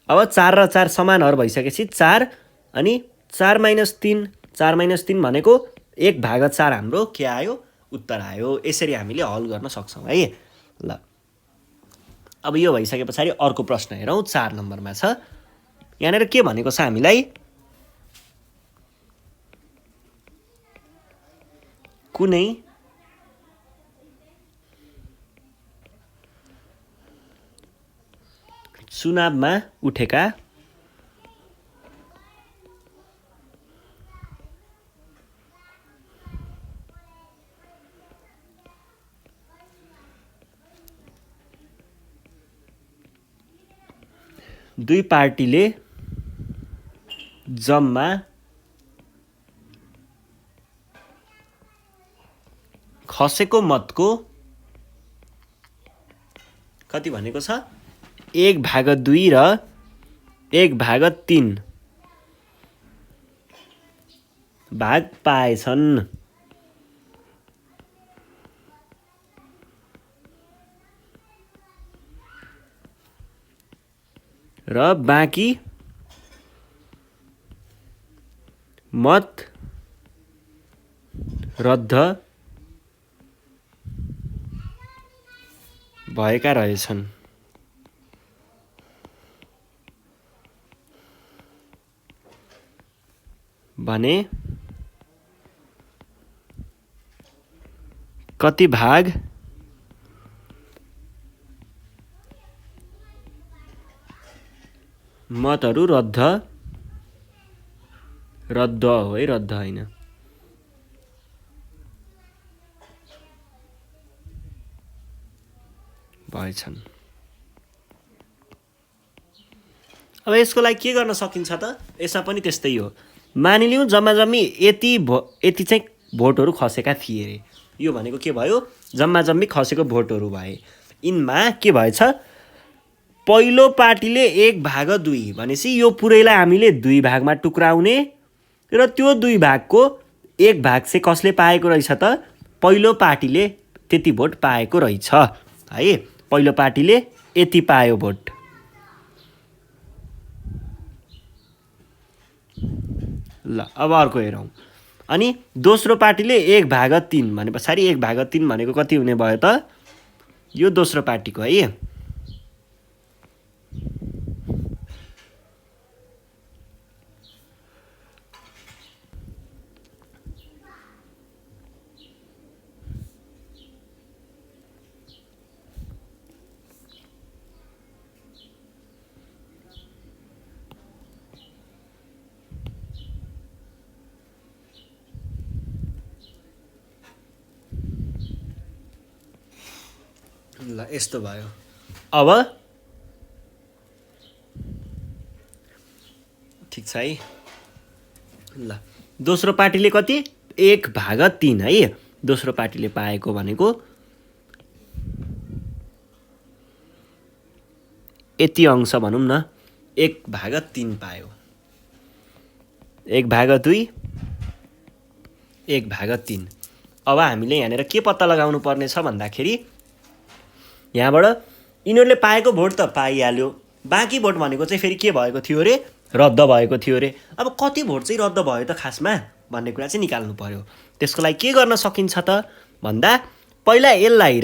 [SPEAKER 1] अब 4 र 4 समान हर भइसकेपछि 4 अनि 4 - 3। 4 - 3 भनेको 1/4 हाम्रो के आयो? उत्तर आयो। यसरी हामीले हल गर्न सक्छौँ है। ल अब यो भइसके पछाडि अर्को प्रश्न हेरौँ। 4 नम्बरमा छ। यहाँनिर के भनेको छ हामीलाई? कुनै चुनावमा उठेका दुई पार्टीले जम्मा खसेको मतको कति भनेको छ? 1/2 र 1/3 भाग पाएछन्। र बाँकी मत रद्द भएका रहेछन्। भने कति भाग मतहरू रद्द हो है, रद्द होइन। भएछन्। अब यसको लागि के गर्न सकिन्छ त? यसमा पनि त्यस्तै हो। मानिलिउँ जम्मी यति चाहिँ भोटहरू खसेका थिए अरे। यो भनेको के भयो? जम्मी खसेको भोटहरू भए। यिनमा के भएछ? पहिलो पार्टीले 1/2 भनेपछि यो पुरैलाई हामीले 2 भागमा टुक्राउने र त्यो 2 भागको 1 भाग चाहिँ कसले पाएको रहेछ त? पहिलो पार्टीले त्यति भोट पाएको रहेछ है। पहिलो पार्टीले यति पायो भोट। ल अब अर्को हेरौँ। अनि दोस्रो पार्टीले 1/3 भने पछाडि 1/3 भनेको कति हुने भयो त? यो दोस्रो पार्टीको है। ल यस्तो भयो। अब ठिक छ है। ल दोस्रो पार्टीले कति? 1/3 है। दोस्रो पार्टीले पाएको भनेको यति अंश भनौँ न, 1/3 पायो। 1/2 1/3। अब हामीले यहाँनिर के पत्ता लगाउनु पर्ने छ भन्दाखेरि यहाँबाट यिनीहरूले पाएको भोट त पाइहाल्यो, बाँकी भोट भनेको चाहिँ फेरि के भएको थियो अरे? रद्द भएको थियो अरे। अब कति भोट चाहिँ रद्द भयो त खासमा भन्ने कुरा चाहिँ निकाल्नु पर्यो। त्यसको लागि के गर्न सकिन्छ त भन्दा पहिला यसलाई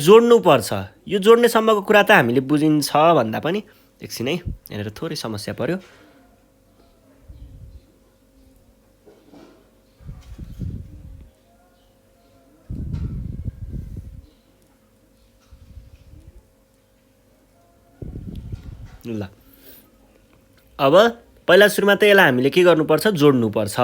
[SPEAKER 1] जोड्नुपर्छ। यो जोड्ने सम्मको कुरा त हामीले बुझिन्छ भन्दा पनि एकछिन है, यहाँनिर थोरै समस्या पर्यो। ल अब पहिला सुरुमा त यसलाई हामीले के गर्नुपर्छ? जोड्नुपर्छ।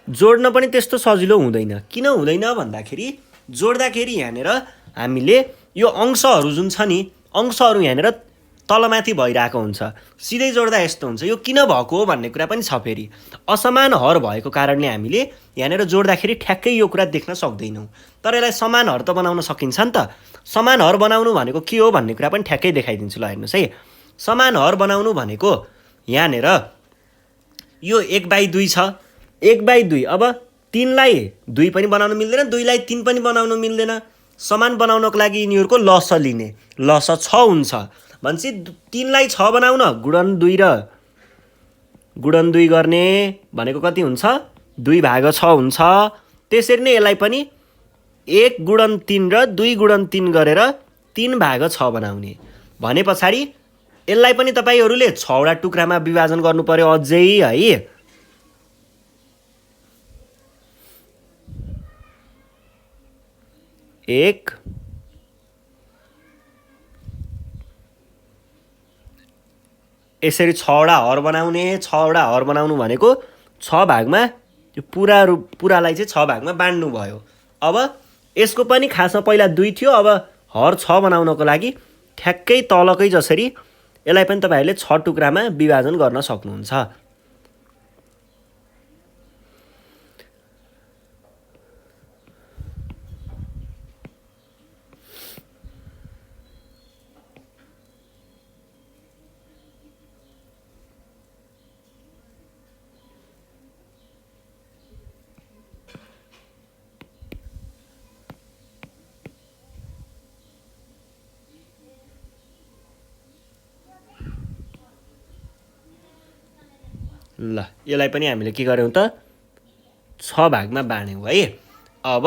[SPEAKER 1] जोड्न पनि त्यस्तो सजिलो हुँदैन। किन हुँदैन भन्दाखेरि जोड्दाखेरि यहाँनिर हामीले यो अंशहरू जुन छ नि, अंशहरू यहाँनिर तलमाथि भइरहेको हुन्छ। सिधै जोड्दा यस्तो हुन्छ। यो किन भएको हो भन्ने कुरा पनि छ। फेरि असमान हर भएको कारणले हामीले यहाँनिर जोड्दाखेरि ठ्याक्कै यो कुरा देख्न सक्दैनौँ। तर यसलाई समान हर त बनाउन सकिन्छ नि त। समान हर बनाउनु भनेको के हो भन्ने कुरा पनि ठ्याक्कै देखाइदिन्छु। ल हेर्नुहोस् है। समान हर बनाउनु भनेको यहाँनिर यो 1/2 छ। 1/2 अब 3लाई 2 पनि बनाउनु मिल्दैन, 2लाई 3 पनि बनाउनु मिल्दैन। समान बनाउनको लागि यिनीहरूको लस लिने, लस 6 हुन्छ भनेपछि 3 लाई 6 बनाउन गुणन 2 र गुणन 2 गर्ने भनेको कति हुन्छ 2/6 हुन्छ। त्यसरी नै यसलाई पनि 1 गुणन 3 र 2 गुणन 3 गरेर 3/6 बनाउने भने पछाडि यसलाई पनि तपाईहरुले 6 वटा टुक्रामा विभाजन गर्नु पर्यो अझै है। एक यसरी 6 वटा हर बनाउने, 6 वटा हर बनाउनु भनेको 6 भागमा यो पुरालाई चाहिँ 6 भागमा बाँड्नु भयो। अब यसको पनि खासमा पहिला 2 थियो, अब हर 6 बनाउनको लागि ठ्याक्कै तलकै जसरी यसलाई पनि तपाईहरुले 6 टुक्रामा विभाजन गर्न सक्नुहुन्छ। ल यसलाई पनि हामीले के गर्यौं त 6 भागमा बाँड्यौं है। अब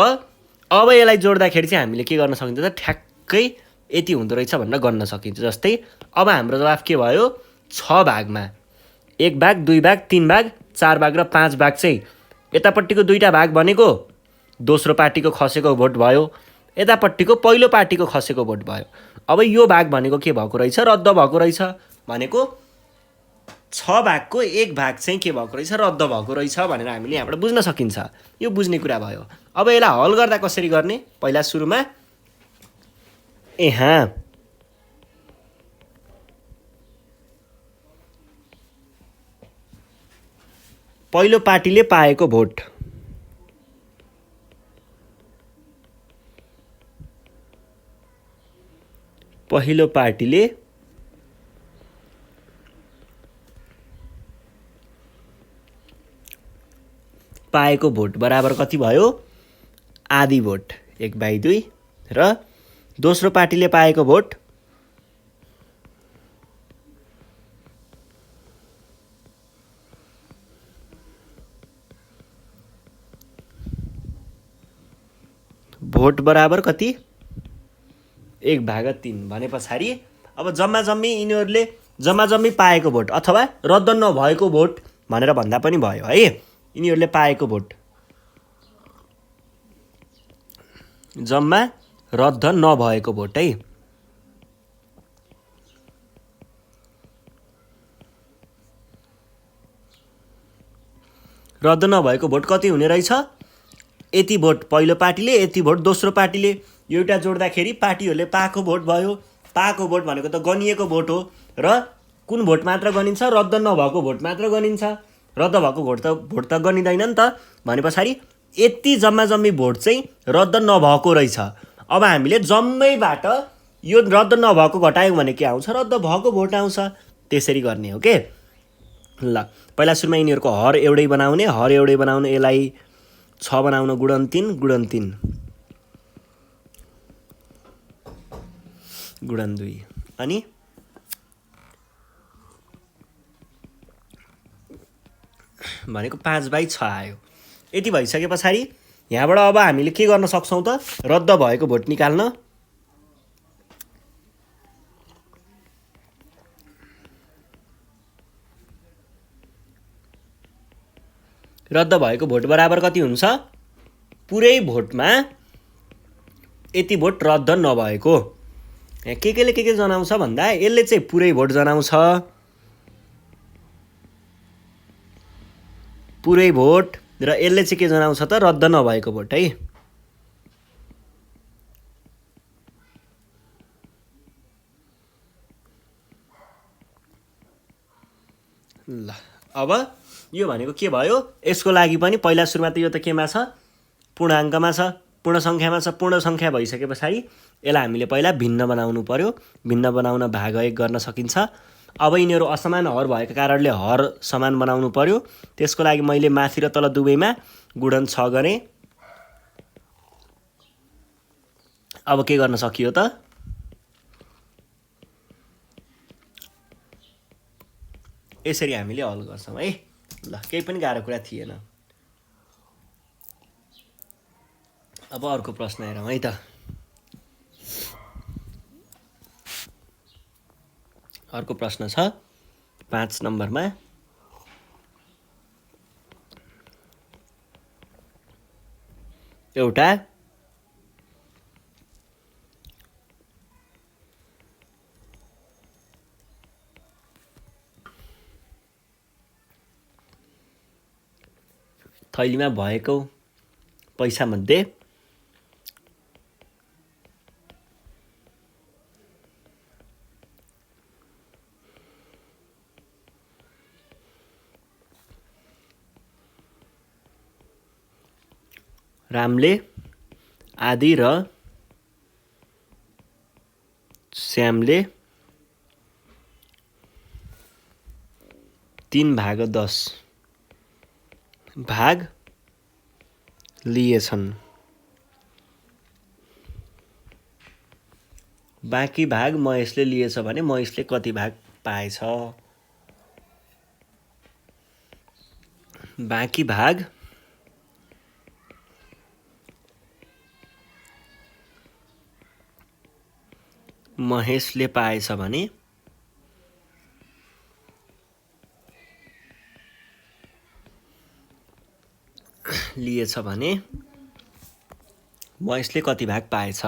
[SPEAKER 1] यसलाई जोड्दाखेरि चाहिँ हामीले के गर्न सकिन्छ त ठ्याक्कै यति हुँदो रहेछ भनेर गन्न सकिन्छ। जस्तै अब हाम्रो जवाफ के भयो 6 भागमा 1 भाग 2 भाग 3 भाग 4 भाग र 5 भाग चाहिँ यतापट्टिको दुईटा भाग भनेको दोस्रो पार्टीको खसेको भोट भयो, यतापट्टिको पहिलो पार्टीको खसेको भोट भयो। अब यो भाग भनेको के भएको रहेछ रद्द भएको रहेछ भनेको 6 भागको 1 भाग चाहिँ के भएको रहेछ रद्द भएको रहेछ भनेर हामीले यहाँबाट बुझ्न सकिन्छ। यो बुझ्ने कुरा भयो। अब यसलाई हल गर्दा कसरी गर्ने पहिला सुरुमा पहिलो पार्टीले पाएको भोट पहिलो पार्टीले पाएको भोट बराबर कति भयो आधी भोट 1/2 र दोस्रो पार्टीले पाएको भोट बराबर कति 1/3 भने पछाडि अब जम्मा जम्मी यिनीहरूले जम्मा जम्मी पाएको भोट अथवा रद्द नभएको भोट भनेर भन्दा पनि भयो है। यिनीहरूले पाएको भोट जम्मा रद्द नभएको भोट है। रद्द नभएको भोट कति हुने रहेछ यति भोट पहिलो पार्टीले यति भोट दोस्रो पार्टीले। एउटा जोड्दाखेरि पार्टीहरूले पाएको भोट भयो। पाएको भोट भनेको त गनिएको भोट हो र कुन भोट मात्र गनिन्छ रद्द नभएको भोट मात्र गनिन्छ। रद्द भएको भोट त गनिदैन नि त भने पछाडि यति जम्मा जम्मी भोट चाहिँ रद्द नभएको रहेछ। अब हामीले जम्मैबाट यो रद्द नभएको घटायौं भने के आउँछ रद्द भएको भोट आउँछ। त्यसरी गर्ने हो के। ल पहिला सुरुमा यिनीहरूको हर एउटै बनाउने यसलाई 6 बनाउन गुणन 3 गुणन 2 अनि भनेको 5/6 आयो। यति भइसके पछाडि यहाँबाट अब हामीले के गर्न सक्छौं त रद्द भएको भोट निकाल्न। रद्द भएको भोट बराबर कति हुन्छ पुरै भोटमा यति भोट रद्द नभएको। यहाँ केले के जनाउँछ भन्दा यसले चाहिँ पुरै भोट जनाउँछ। पुरै भोट र यसले चाहिँ के जनाउँछ त रद्द नभएको भोट है। ल अब यो भनेको के भयो यसको लागि पनि पहिला सुरुमा त यो त केमा छ पूर्णाङ्कमा छ पूर्ण संख्यामा छ। पूर्ण संख्या भइसके पछाडि यसलाई हामीले पहिला भिन्न बनाउनु पर्यो। भिन्न बनाउन भाग 1 गर्न सकिन्छ। अब यिनीहरू असमान हर भएको कारणले हर समान बनाउनु पर्यो। त्यसको लागि मैले माथि र तल दुवैमा गुणन 6 गरे। अब के गर्न सकियो त? यसरी हामीले हल गर्छौँ है। ल केही पनि गाह्रो कुरा थिएन। अब अर्को प्रश्न हेरौँ है त। अर्को प्रश्न छ 5 नम्बरमा। एउटा थैलीमा भएको पैसामध्ये रामले आदि र श्यामले 3/10 भाग लिएछन्। बाँकी भाग महेशले लिएछ भने महेशले कति भाग पाएछ? बाँकी भाग महेशले पाएछ भने लिएछ भने महेशले कति भाग पाएछ?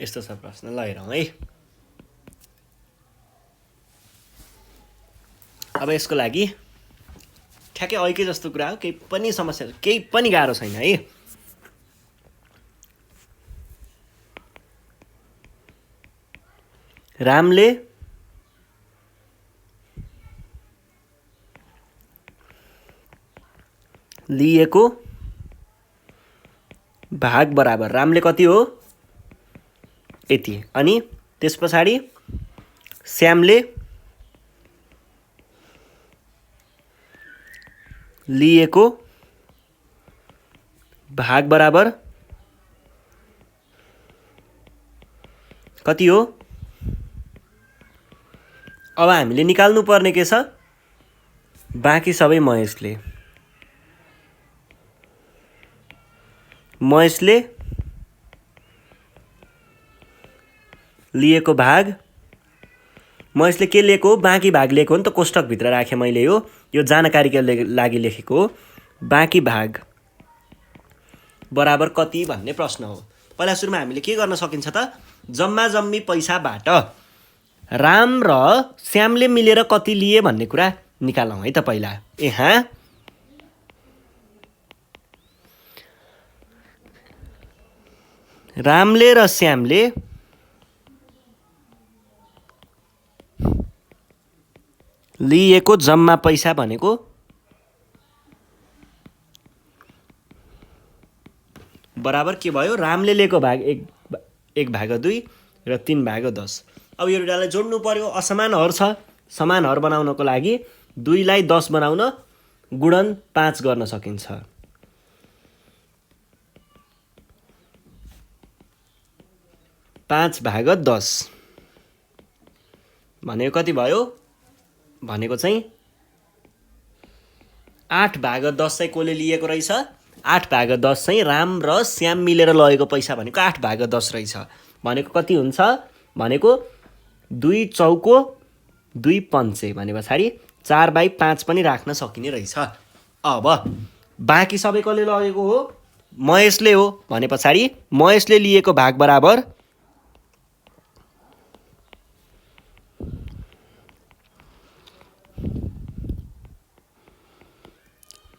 [SPEAKER 1] यस्तो छ प्रश्न। ल हेरौँ है। अब यसको लागि ठ्याक्कै ऐकै जस्तो कुरा हो, केही पनि समस्या केही पनि गाह्रो छैन है। रामले लिएको भाग बराबर रामले कति हो? यति। अनि त्यस पछाडि श्यामले लिएको भाग बराबर कति हो? अब हामीले निकाल्नु पर्ने के छ? बाँकी सबै महेशले लिएको भाग, महेशले के लिएको? बाँकी भाग लिएको हो नि त, कोष्टकभित्र राखेँ मैले। यो जानकारीको लागि लेखेको हो। बाँकी भाग बराबर कति भन्ने प्रश्न हो। पहिला सुरुमा हामीले के गर्न सकिन्छ त? जम्मा जम्मी पैसाबाट राम र श्यामले मिलेर कति लिए भन्ने कुरा निकालौँ है त पहिला। यहाँ रामले र श्यामले लिएको जम्मा पैसा भनेको बराबर के भयो? रामले लिएको भाग 1/2 र 3/10। अब यो दुईटालाई जोड्नु पर्यो। असमान हर छ, समान हर बनाउनको लागि 2 लाई 10 बनाउन गुणन 5 गर्न सकिन्छ। 5/10 भनेको कति भयो? भनेको चाहिँ 8/10 चाहिँ कसले लिएको रहेछ? 8/10 चाहिँ राम र श्याम मिलेर लगेको पैसा भनेको 8/10 रहेछ। भनेको कति हुन्छ? भनेको 2 चौको 2 पञ्चे भने पछाडि 4/5 पनि राख्न सकिने रहेछ। अब बाँकी सबै कसले लगेको हो? महेशले हो। भने पछाडि महेशले लिएको भाग बराबर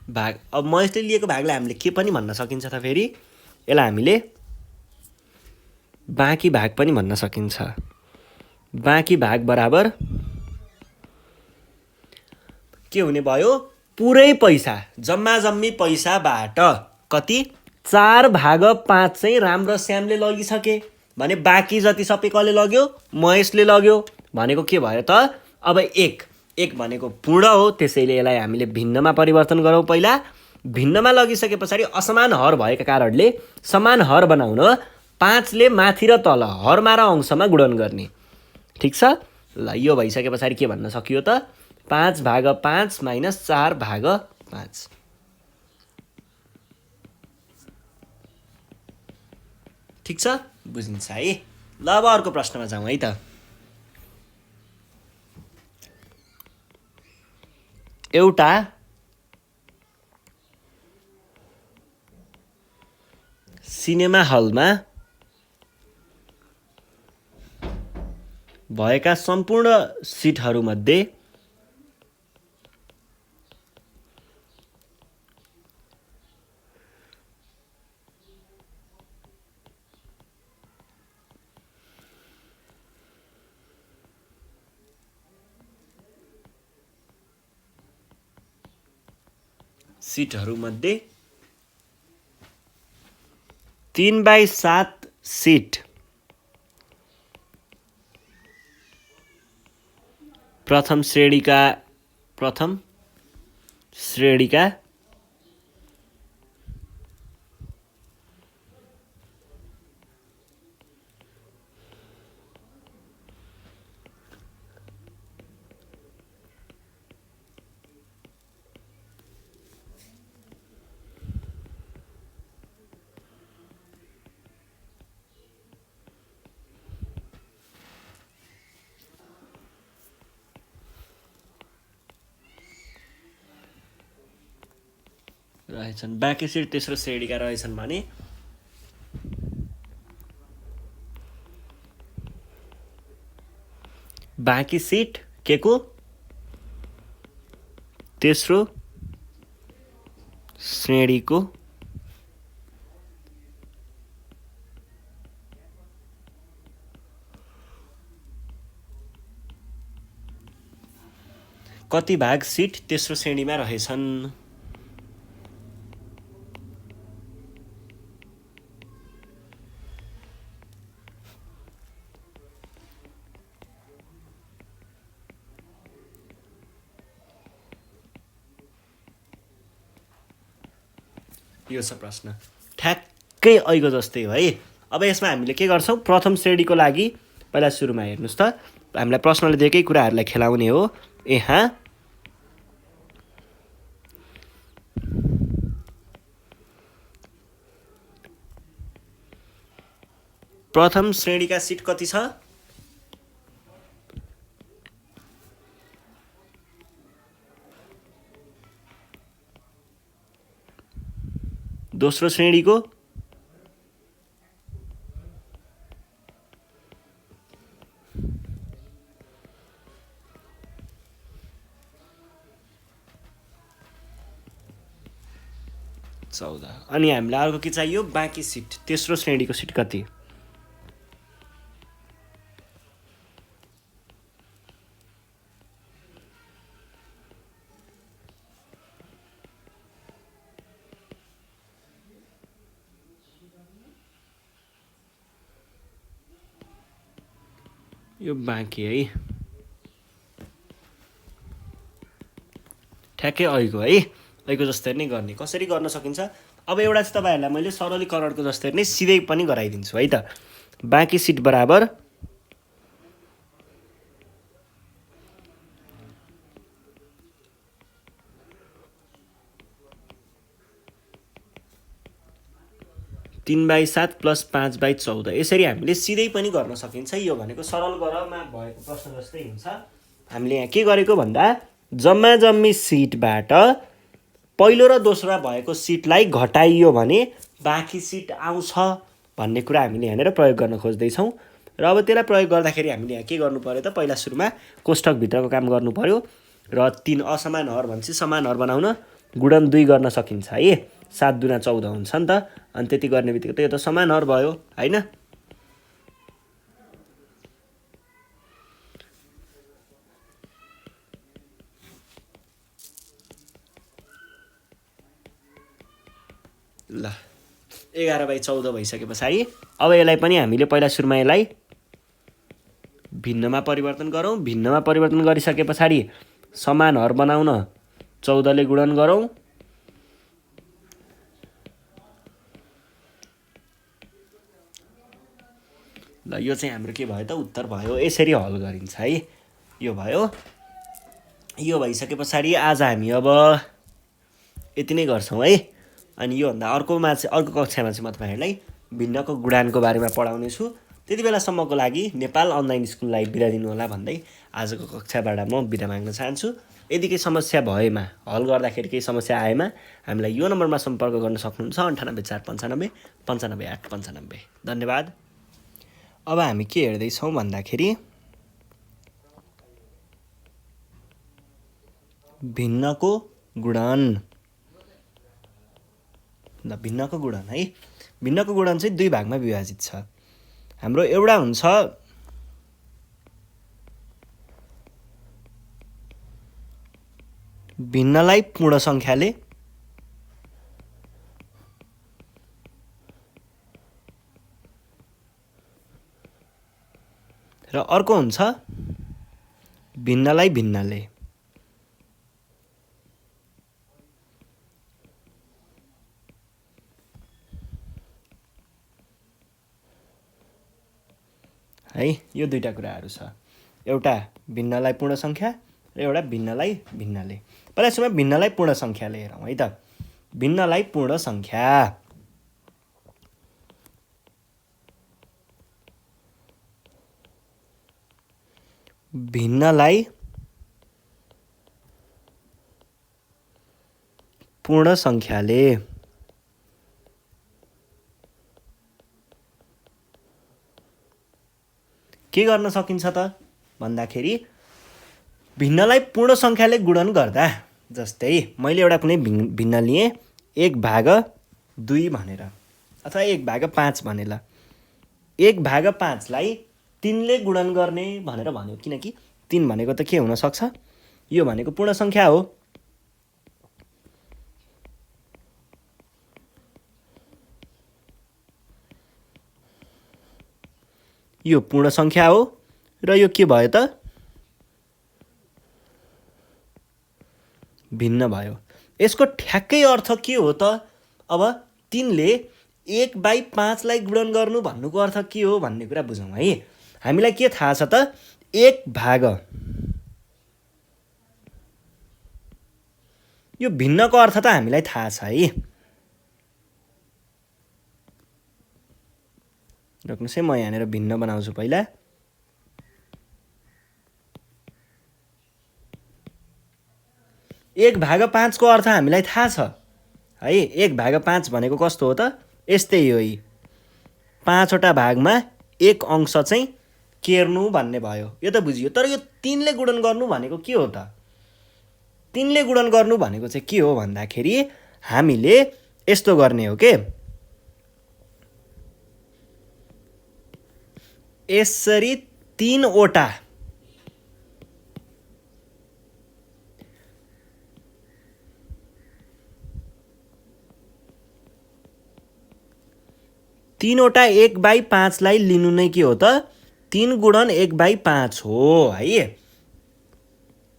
[SPEAKER 1] भाग। अब महेशले लिएको भागलाई हामीले के पनि भन्न सकिन्छ त? फेरि यसलाई हामीले बाँकी भाग पनि भन्न सकिन्छ। बाँकी भाग बराबर के हुने भयो? पुरै पैसा, जम्मा जम्मी पैसाबाट कति? 4/5 चाहिँ राम र श्यामले लगिसके भने बाँकी जति सबै कसले लग्यो? महेशले लग्यो। भनेको के भयो त? अब एक भनेको पूर्ण हो, त्यसैले यसलाई हामीले भिन्नमा परिवर्तन गरौँ। पहिला भिन्नमा लगिसके पछाडि असमान हर भएका कारणले समान हर बनाउन 5ले माथि र तल हरमा र अंशमा गुणन गर्ने। ठिक छ? ल यो भइसके पछाडि के भन्न सकियो त? 5/5 माइनस 4/5। ठिक छ? बुझिन्छ है? ल अब अर्को प्रश्नमा जाउँ है त। एउटा सिनेमा हलमा भएका सम्पूर्ण सिटहरूमध्ये सिटहरूमध्ये 3/7 सिट प्रथम श्रेणीका रहेछन्, बाँकी सिट तेस्रो श्रेणीका रहेछन् भने बाँकी सिट के को? तेस्रो श्रेणीको कति भाग सिट तेस्रो श्रेणीमा रहेछन्? यो छ प्रश्न। ठ्याक्कै ऐको जस्तै हो है। अब यसमा हामीले के गर्छौँ? प्रथम श्रेणीको लागि पहिला सुरुमा हेर्नुहोस् त, हामीलाई प्रश्नले दिएकै कुराहरूलाई खेलाउने हो। यहाँ प्रथम श्रेणीका सिट कति छ? दोस्रो श्रेणीको 14। अनि हामीलाई अर्को के चाहियो? बाँकी सिट तेस्रो श्रेणीको सिट कति? यो बाँकी है, ठ्याक्कै ऐको है, ऐको जस्तै नै गर्ने। कसरी गर्न सकिन्छ? अब एउटा चाहिँ तपाईँहरूलाई मैले सरलीकरणको जस्तै नै सिधै पनि गराइदिन्छु है त। बाँकी सिट बराबर तीन बाई 7 प्लस 5/14। यसरी हामीले सिधै पनि गर्न सकिन्छ। यो भनेको सरल गरमा भएको प्रश्न जस्तै हुन्छ। हामीले यहाँ के गरेको भन्दा जम्मा जम्मी सिटबाट पहिलो र दोस्रो भएको सिटलाई घटाइयो भने बाँकी सिट आउँछ भन्ने कुरा हामीले यहाँनिर प्रयोग गर्न खोज्दैछौँ। र अब त्यसलाई प्रयोग गर्दाखेरि हामीले यहाँ के गर्नु पर्यो त? पहिला सुरुमा कोष्ठकभित्रको काम गर्नु पर्यो र 3 असमान हर भनेपछि समान हर बनाउन गुणन 2 गर्न सकिन्छ है। 7 दुना 14 हुन्छ नि त। अनि त्यति गर्ने बित्तिकै त यो त समान हर भयो होइन? ल 11/14 भइसके पछाडि अब यसलाई पनि हामीले पहिला सुरुमा यसलाई भिन्नमा परिवर्तन गरौँ। भिन्नमा परिवर्तन गरिसके पछाडि समान हर बनाउन 14 ले गुणन गरौँ। ल यो चाहिँ हाम्रो के भयो त उत्तर भयो। यसरी हल गरिन्छ है। यो भयो। यो भइसके पछाडि आज हामी अब यति नै गर्छौँ है। अनि योभन्दा अर्को कक्षामा चाहिँ म तपाईँहरूलाई भिन्नको गुणानको बारेमा पढाउने छु। त्यति बेलासम्मको लागि नेपाल अनलाइन स्कुललाई बिदा दिनु होला भन्दै आजको कक्षाबाट म बिदा माग्न चाहन्छु। यदि केही समस्या भएमा हल गर्दाखेरि केही समस्या आएमा हामीलाई यो नम्बरमा सम्पर्क गर्न सक्नुहुन्छ 98 495 95 8 95। धन्यवाद। अब हामी के हेर्दैछौँ भन्दाखेरि भिन्नको गुणन। ल भिन्नको गुणन है। भिन्नको गुणन चाहिँ 2 भागमा विभाजित छ। हाम्रो एउटा हुन्छ भिन्नलाई पूर्ण सङ्ख्याले र अर्को हुन्छ भिन्नलाई भिन्नले। है यो दुईटा कुराहरू छ। एउटा भिन्नलाई पूर्ण सङ्ख्या र एउटा भिन्नलाई भिन्नले। पहिला सुरुमा भिन्नलाई पूर्ण सङ्ख्याले हेरौँ है त। भिन्नलाई पूर्ण सङ्ख्या भिन्नलाई पूर्ण सङ्ख्याले के गर्न सकिन्छ त भन्दाखेरि भिन्नलाई पूर्ण सङ्ख्याले गुणन गर्दा, जस्तै मैले एउटा कुनै भिन्न लिएँ 1/2 भनेर अथवा 1/5 भनेर 1/5 लाई 3 ले गुणन गर्ने भनेर भन्यो। किनकि 3 भनेको त के हुन सक्छ, यो भनेको पूर्ण सङ्ख्या हो। यो पूर्ण सङ्ख्या हो र यो के भयो त भिन्न भयो। यसको ठ्याक्कै अर्थ के हो त? अब 3 ले 1/5 लाई गुणन गर्नु भन्नुको अर्थ के हो भन्ने कुरा बुझौँ है। हामीलाई के थाहा छ त 1/, यो भिन्नको अर्थ त हामीलाई थाहा छ है। रोक्नुहोस् है, म यहाँनिर भिन्न बनाउँछु पहिला। एक भाग 5 को अर्थ हामीलाई थाहा छ है। 1/5 भनेको कस्तो हो त? यस्तै हो। 5 वटा भागमा 1 अंश चाहिँ केर्नु भन्ने भयो। यो त बुझियो। तर यो 3 ले गुणन गर्नु भनेको के हो त? 3 ले गुणन गर्नु भनेको चाहिँ के हो भन्दाखेरि हामीले यस्तो गर्ने हो के, यसरी 3 वटा तीनवटा 1/5 लाई लिनु नै के हो त 3 गुणन 1/5 हो है।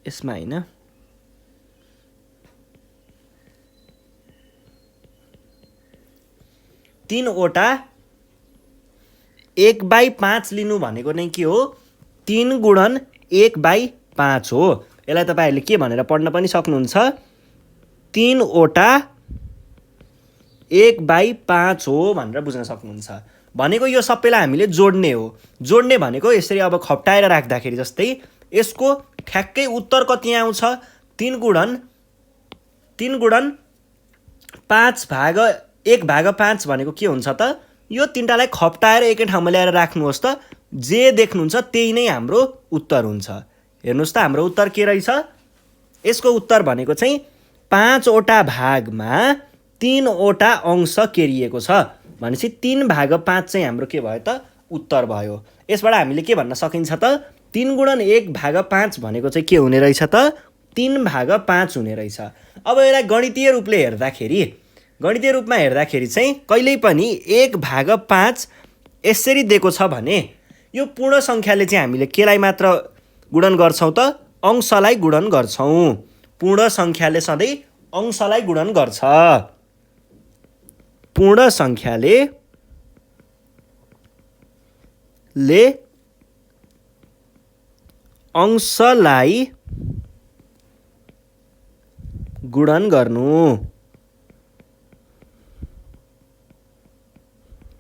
[SPEAKER 1] यसमा हैन, तीनवटा 1/5 लिनु भनेको नै के हो 3 गुणन 1/5 हो। यसलाई तपाईहरुले के भनेर पढ्न पनि सक्नुहुन्छ, 3 वटा 1/5 हो भनेर बुझ्न सक्नुहुन्छ। भनेको यो सबैलाई हामीले जोड्ने हो। जोड्ने भनेको यसरी अब खप्टाएर राख्दाखेरि जस्तै यसको ठ्याक्कै उत्तर कति आउँछ 3 गुणन 1/5 भनेको के हुन्छ त? यो तीनटालाई खप्टाएर एकै ठाउँमा ल्याएर राख्नुहोस् त, जे देख्नुहुन्छ त्यही नै हाम्रो उत्तर हुन्छ। हेर्नुहोस् त हाम्रो उत्तर के रहेछ? यसको उत्तर भनेको चाहिँ 5 वटा भागमा 3 वटा अंश केरिएको छ भनेपछि 3/5 चाहिँ हाम्रो के भयो त उत्तर भयो। यसबाट हामीले के भन्न सकिन्छ त 3 गुणन 1/5 भनेको चाहिँ के हुने रहेछ त 3/5 हुने रहेछ। अब यसलाई गणितीय रूपले हेर्दाखेरि गणितीय रूपमा हेर्दाखेरि चाहिँ कहिल्यै पनि 1/5 यसरी दिएको छ भने यो पूर्ण सङ्ख्याले चाहिँ हामीले केलाई मात्र गुणन गर्छौँ त अंशलाई गुणन गर्छौँ। पूर्ण सङ्ख्याले सधैँ अंशलाई गुणन गर्छ। पूर्ण सङ्ख्याले अंशलाई गुणन गर्नु।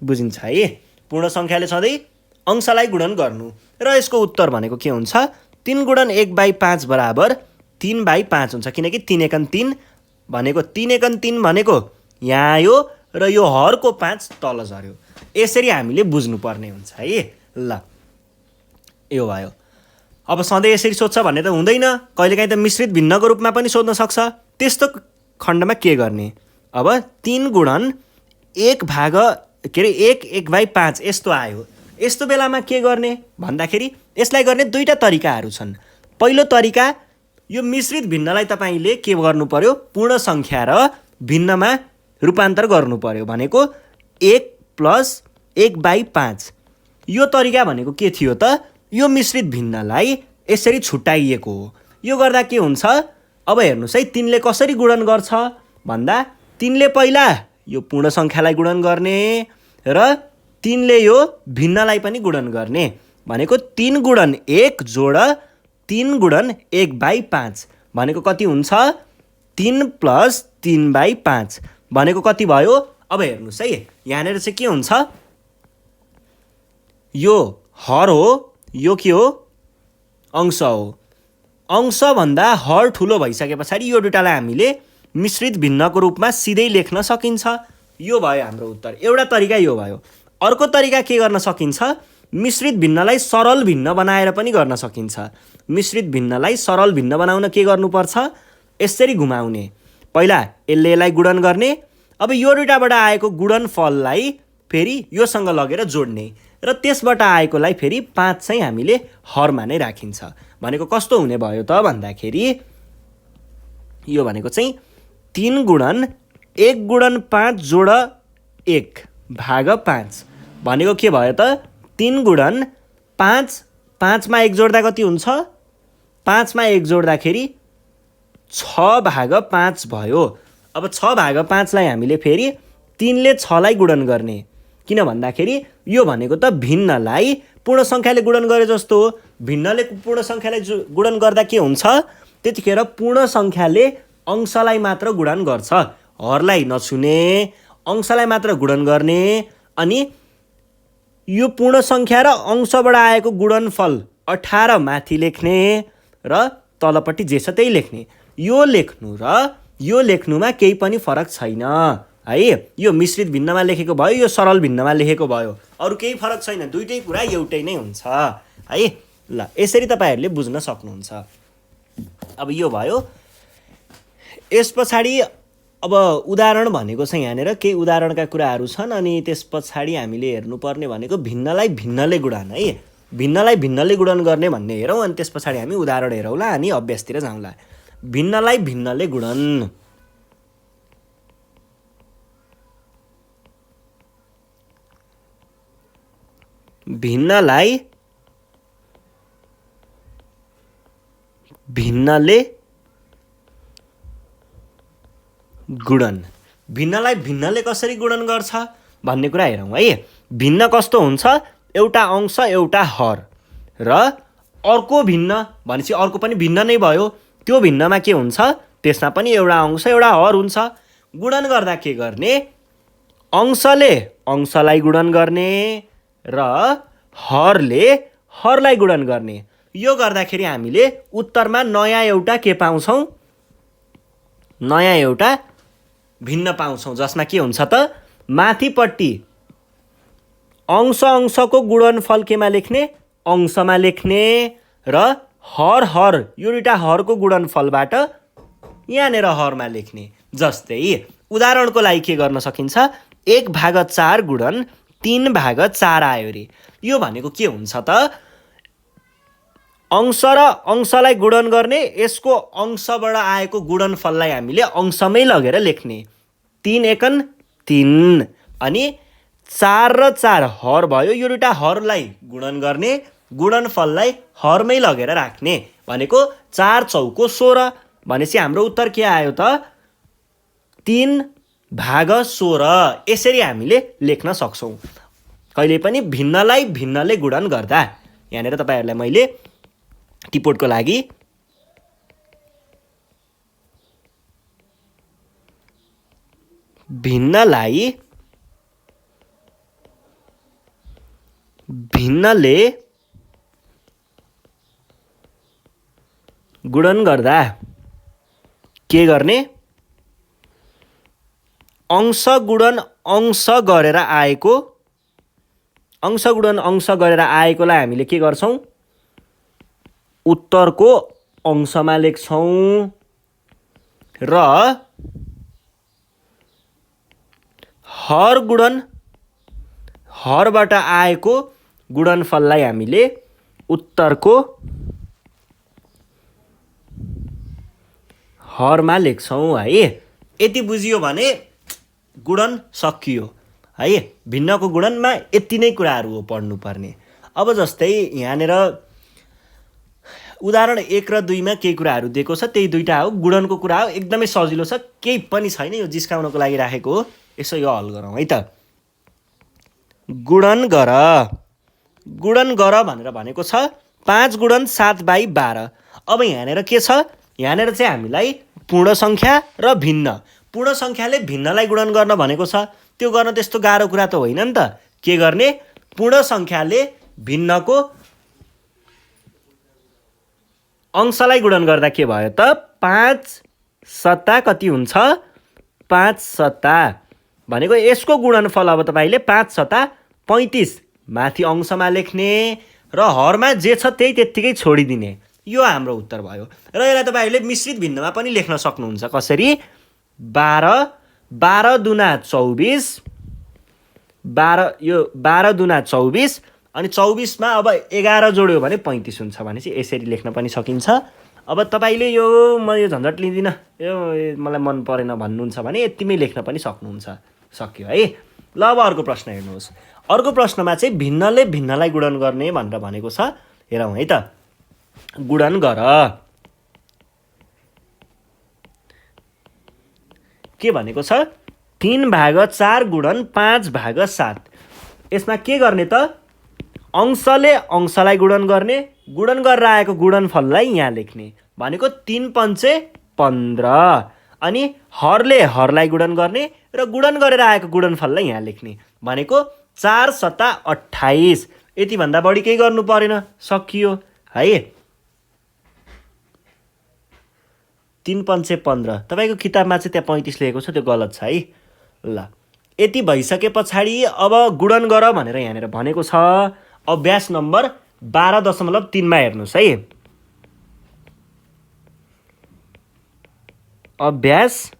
[SPEAKER 1] बुझिन्छ है? पूर्ण सङ्ख्याले सधैँ अंशलाई गुणन गर्नु। र यसको उत्तर भनेको के हुन्छ? 3 गुणन 1/5 बराबर 3/5 हुन्छ, किनकि 3 एकन 3 भनेको 3 एकन 3 भनेको यहाँ आयो र यो हरको 5 तल झऱ्यो। यसरी हामीले बुझ्नुपर्ने हुन्छ है। ल यो भयो। अब सधैँ यसरी सोध्छ भन्ने त हुँदैन, कहिलेकाहीँ त मिश्रित भिन्नको रूपमा पनि सोध्न सक्छ। त्यस्तो खण्डमा के गर्ने? अब 3 गुणन 1/5 यस्तो आयो। यस्तो बेलामा के गर्ने भन्दाखेरि यसलाई गर्ने दुईटा तरिकाहरू छन्। पहिलो तरिका, यो मिश्रित भिन्नलाई तपाईँले के गर्नु पर्यो? पूर्ण सङ्ख्या र भिन्नमा रूपान्तर गर्नु पर्यो, भनेको 1 + 1/5। यो तरिका भनेको के थियो त? यो मिश्रित भिन्नलाई यसरी छुट्याइएको हो। यो गर्दा के हुन्छ? अब हेर्नुहोस् है, 3ले कसरी गुणन गर्छ भन्दा 3ले पहिला यो पूर्ण सङ्ख्यालाई गुणन गर्ने र 3ले यो भिन्नलाई पनि गुणन गर्ने, भनेको 3 गुणन 1 जोड 3 गुणन 1/5 भनेको कति हुन्छ? 3 + 3/5 भनेको कति भयो? अब हेर्नुहोस् है, यहाँनिर चाहिँ के हुन्छ? यो हर हो, यो के हो? अंश हो। अंशभन्दा हर ठुलो भइसके पछाडि यो दुईटालाई हामीले मिश्रित भिन्नको रूपमा सिधै लेख्न सकिन्छ। यो भयो हाम्रो उत्तर। एउटा तरिका यो भयो। अर्को तरिका के गर्न सकिन्छ? मिश्रित भिन्नलाई सरल भिन्न बनाएर पनि गर्न सकिन्छ। मिश्रित भिन्नलाई सरल भिन्न बनाउन के गर्नुपर्छ? यसरी घुमाउने। पहिला यसले यसलाई गुणन गर्ने, अब यो दुईटाबाट आएको गुणनफललाई फेरि योसँग लगेर जोड्ने र त्यसबाट आएकोलाई फेरि 5 चाहिँ हामीले हरमा नै राखिन्छ। भनेको कस्तो हुने भयो त भन्दाखेरि यो भनेको चाहिँ 3 गुणन 1 गुणन 5 जोड 1/5 भनेको के भयो त? 3 गुणन 5, 5 मा 1 जोड्दा कति हुन्छ? 5 मा 1 जोड्दाखेरि 6/5 भयो। अब 6/5 लाई हामीले फेरि 3ले 6 लाई गुणन गर्ने, किन भन्दाखेरि यो भनेको त भिन्नलाई पूर्ण सङ्ख्याले गुणन गरे जस्तो हो। भिन्नले पूर्ण सङ्ख्यालाई गुणन गर्दा के हुन्छ? त्यतिखेर पूर्ण सङ्ख्याले अंशलाई मात्र गुणन गर्छ, हरलाई नछुने, अंशलाई मात्र गुणन गर्ने। अनि यो पूर्ण सङ्ख्या र अंशबाट आएको गुणनफल 18 माथि लेख्ने र तलपट्टि जे छ त्यही लेख्ने। यो लेख्नु र यो लेख्नुमा केही पनि फरक छैन है। यो मिश्रित भिन्नमा लेखेको भयो, यो सरल भिन्नमा लेखेको भयो, अरू केही फरक छैन। दुईटै कुरा एउटै नै हुन्छ है। ल यसरी तपाईँहरूले बुझ्न सक्नुहुन्छ। अब यो भयो। यस पछाडि अब उदाहरण भनेको चाहिँ यहाँनिर केही उदाहरणका कुराहरू छन्। अनि त्यस पछाडि हामीले हेर्नुपर्ने भनेको भिन्नलाई भिन्नले गुणन है। भिन्नलाई भिन्नले गुणन गर्ने भन्ने हेरौँ, अनि त्यस पछाडि हामी उदाहरण हेरौँला अनि अभ्यासतिर जाउँला। भिन्नलाई भिन्नले गुणन। भिन्नलाई भिन्नले गुणन। भिन्नलाई भिन्नले कसरी गुणन गर्छ भन्ने कुरा हेरौँ है। भिन्न कस्तो हुन्छ? एउटा अंश एउटा हर र अर्को भिन्न भनेपछि अर्को पनि भिन्न नै भयो। त्यो भिन्नमा के हुन्छ? त्यसमा पनि एउटा अंश एउटा हर हुन्छ। गुणन गर्दा के गर्ने? अंशले अंशलाई गुणन गर्ने र हरले हरलाई गुणन गर्ने। यो गर्दाखेरि हामीले उत्तरमा नयाँ एउटा के पाउँछौँ? नयाँ एउटा भिन्न पाउँछौँ, जसमा के हुन्छ त? माथिपट्टि अंश अंशको गुणनफल केमा लेख्ने? अंशमा लेख्ने र हर हर यो दुईटा हरको गुणनफलबाट यहाँनिर हरमा लेख्ने। जस्तै उदाहरणको लागि के गर्न सकिन्छ? 1/4 गुणन 3/4 आयो रे। यो भनेको के हुन्छ त? अंश र अंशलाई गुणन गर्ने, यसको अंशबाट आएको गुणनफललाई हामीले अंशमै लगेर लेख्ने। 3 एकन 3 अनि 4 र 4 हर भयो। यो दुईवटा हरलाई गुणन गर्ने, गुणनफललाई हरमै लगेर राख्ने भनेको 4 चौको 16। भनेपछि हाम्रो उत्तर के आयो त 3/16। यसरी हामीले लेख्न सक्छौँ कहिले पनि भिन्नलाई भिन्नले गुणन गर्दा। यहाँनिर तपाईँहरूलाई मैले टिपोटको लागि भिन्नलाई भिन्नले गुणन गर्दा के गर्ने, अंश गुणन अंश गरेर आएको, अंश गुणन अंश गरेर आएकोलाई हामीले के गर्छौँ, उत्तरको अंशमा लेख्छौँ र हर गुणन हरबाट आएको गुणनफललाई हामीले उत्तरको हरमा लेख्छौँ है। यति बुझियो भने गुणन सकियो है। भिन्नको गुणनमा यति नै कुराहरू हो पढ्नुपर्ने। अब जस्तै यहाँनिर उदाहरण 1 र 2 मा केही कुराहरू दिएको छ, त्यही दुईटा हो, गुणनको कुरा हो, एकदमै सजिलो छ, केही पनि छैन, यो जिस्काउनको लागि राखेको हो। यसो यो हल गरौँ है त। गुणन गर, गुणन गर भनेर भनेको छ 5 गुणन 7/12। अब यहाँनिर के छ, यहाँनिर चाहिँ हामीलाई पूर्ण सङ्ख्या र भिन्न, पूर्ण सङ्ख्याले भिन्नलाई गुणन गर्न भनेको छ। त्यो गर्न त्यस्तो गाह्रो कुरा त होइन नि त। के गर्ने, पूर्ण सङ्ख्याले भिन्नको अंशलाई गुणन गर्दा के भयो त 5 सत्ता कति हुन्छ, 5 सत्ता भनेको यसको गुणनफल अब तपाईँले 5 सत्ता 35 माथि अंशमा लेख्ने र हरमा जे छ त्यही त्यत्तिकै छोडिदिने। यो हाम्रो उत्तर भयो। र यसलाई तपाईँहरूले मिश्रित भिन्नमा पनि लेख्न सक्नुहुन्छ। कसरी, 12 दुना 24, 12 यो 12 दुना 24 अनि 24 मा अब 11 जोड्यो भने 35 हुन्छ। भनेपछि यसरी लेख्न पनि सकिन्छ। अब तपाईँले यो म यो झन्झट लिँदिनँ, यो मलाई मन परेन भन्नुहुन्छ भने यतिमै लेख्न पनि सक्नुहुन्छ। सक्यो है। ल अब अर्को प्रश्न हेर्नुहोस्। अर्को प्रश्नमा चाहिँ भिन्नले भिन्नलाई गुणन गर्ने भनेर भनेको छ। हेरौँ है त। गुणन गर, के भनेको छ 3/4 गुणन 5/7। यसमा के गर्ने त, अंशले अंशलाई गुणन गर्ने, गुणन गरेर आएको गुणनफललाई यहाँ लेख्ने भनेको 3×5 = 15 अनि हरले हरलाई गुणन गर्ने र गुणन गरेर आएको गुणनफललाई यहाँ लेख्ने भनेको 4 सत्ता 28। यति भन्दा बढी केही गर्नु परेन, सकियो है। 3×5 = 15। तपाईँको किताबमा चाहिँ त्यहाँ 35 लेखेको छ, त्यो गलत छ है। ल यति भइसके पछाडि अब गुणन गर भनेर यहाँनिर भनेको छ। अभ्यास नम्बर 12.3 मा हेर्नुहोस् है। अभ्यास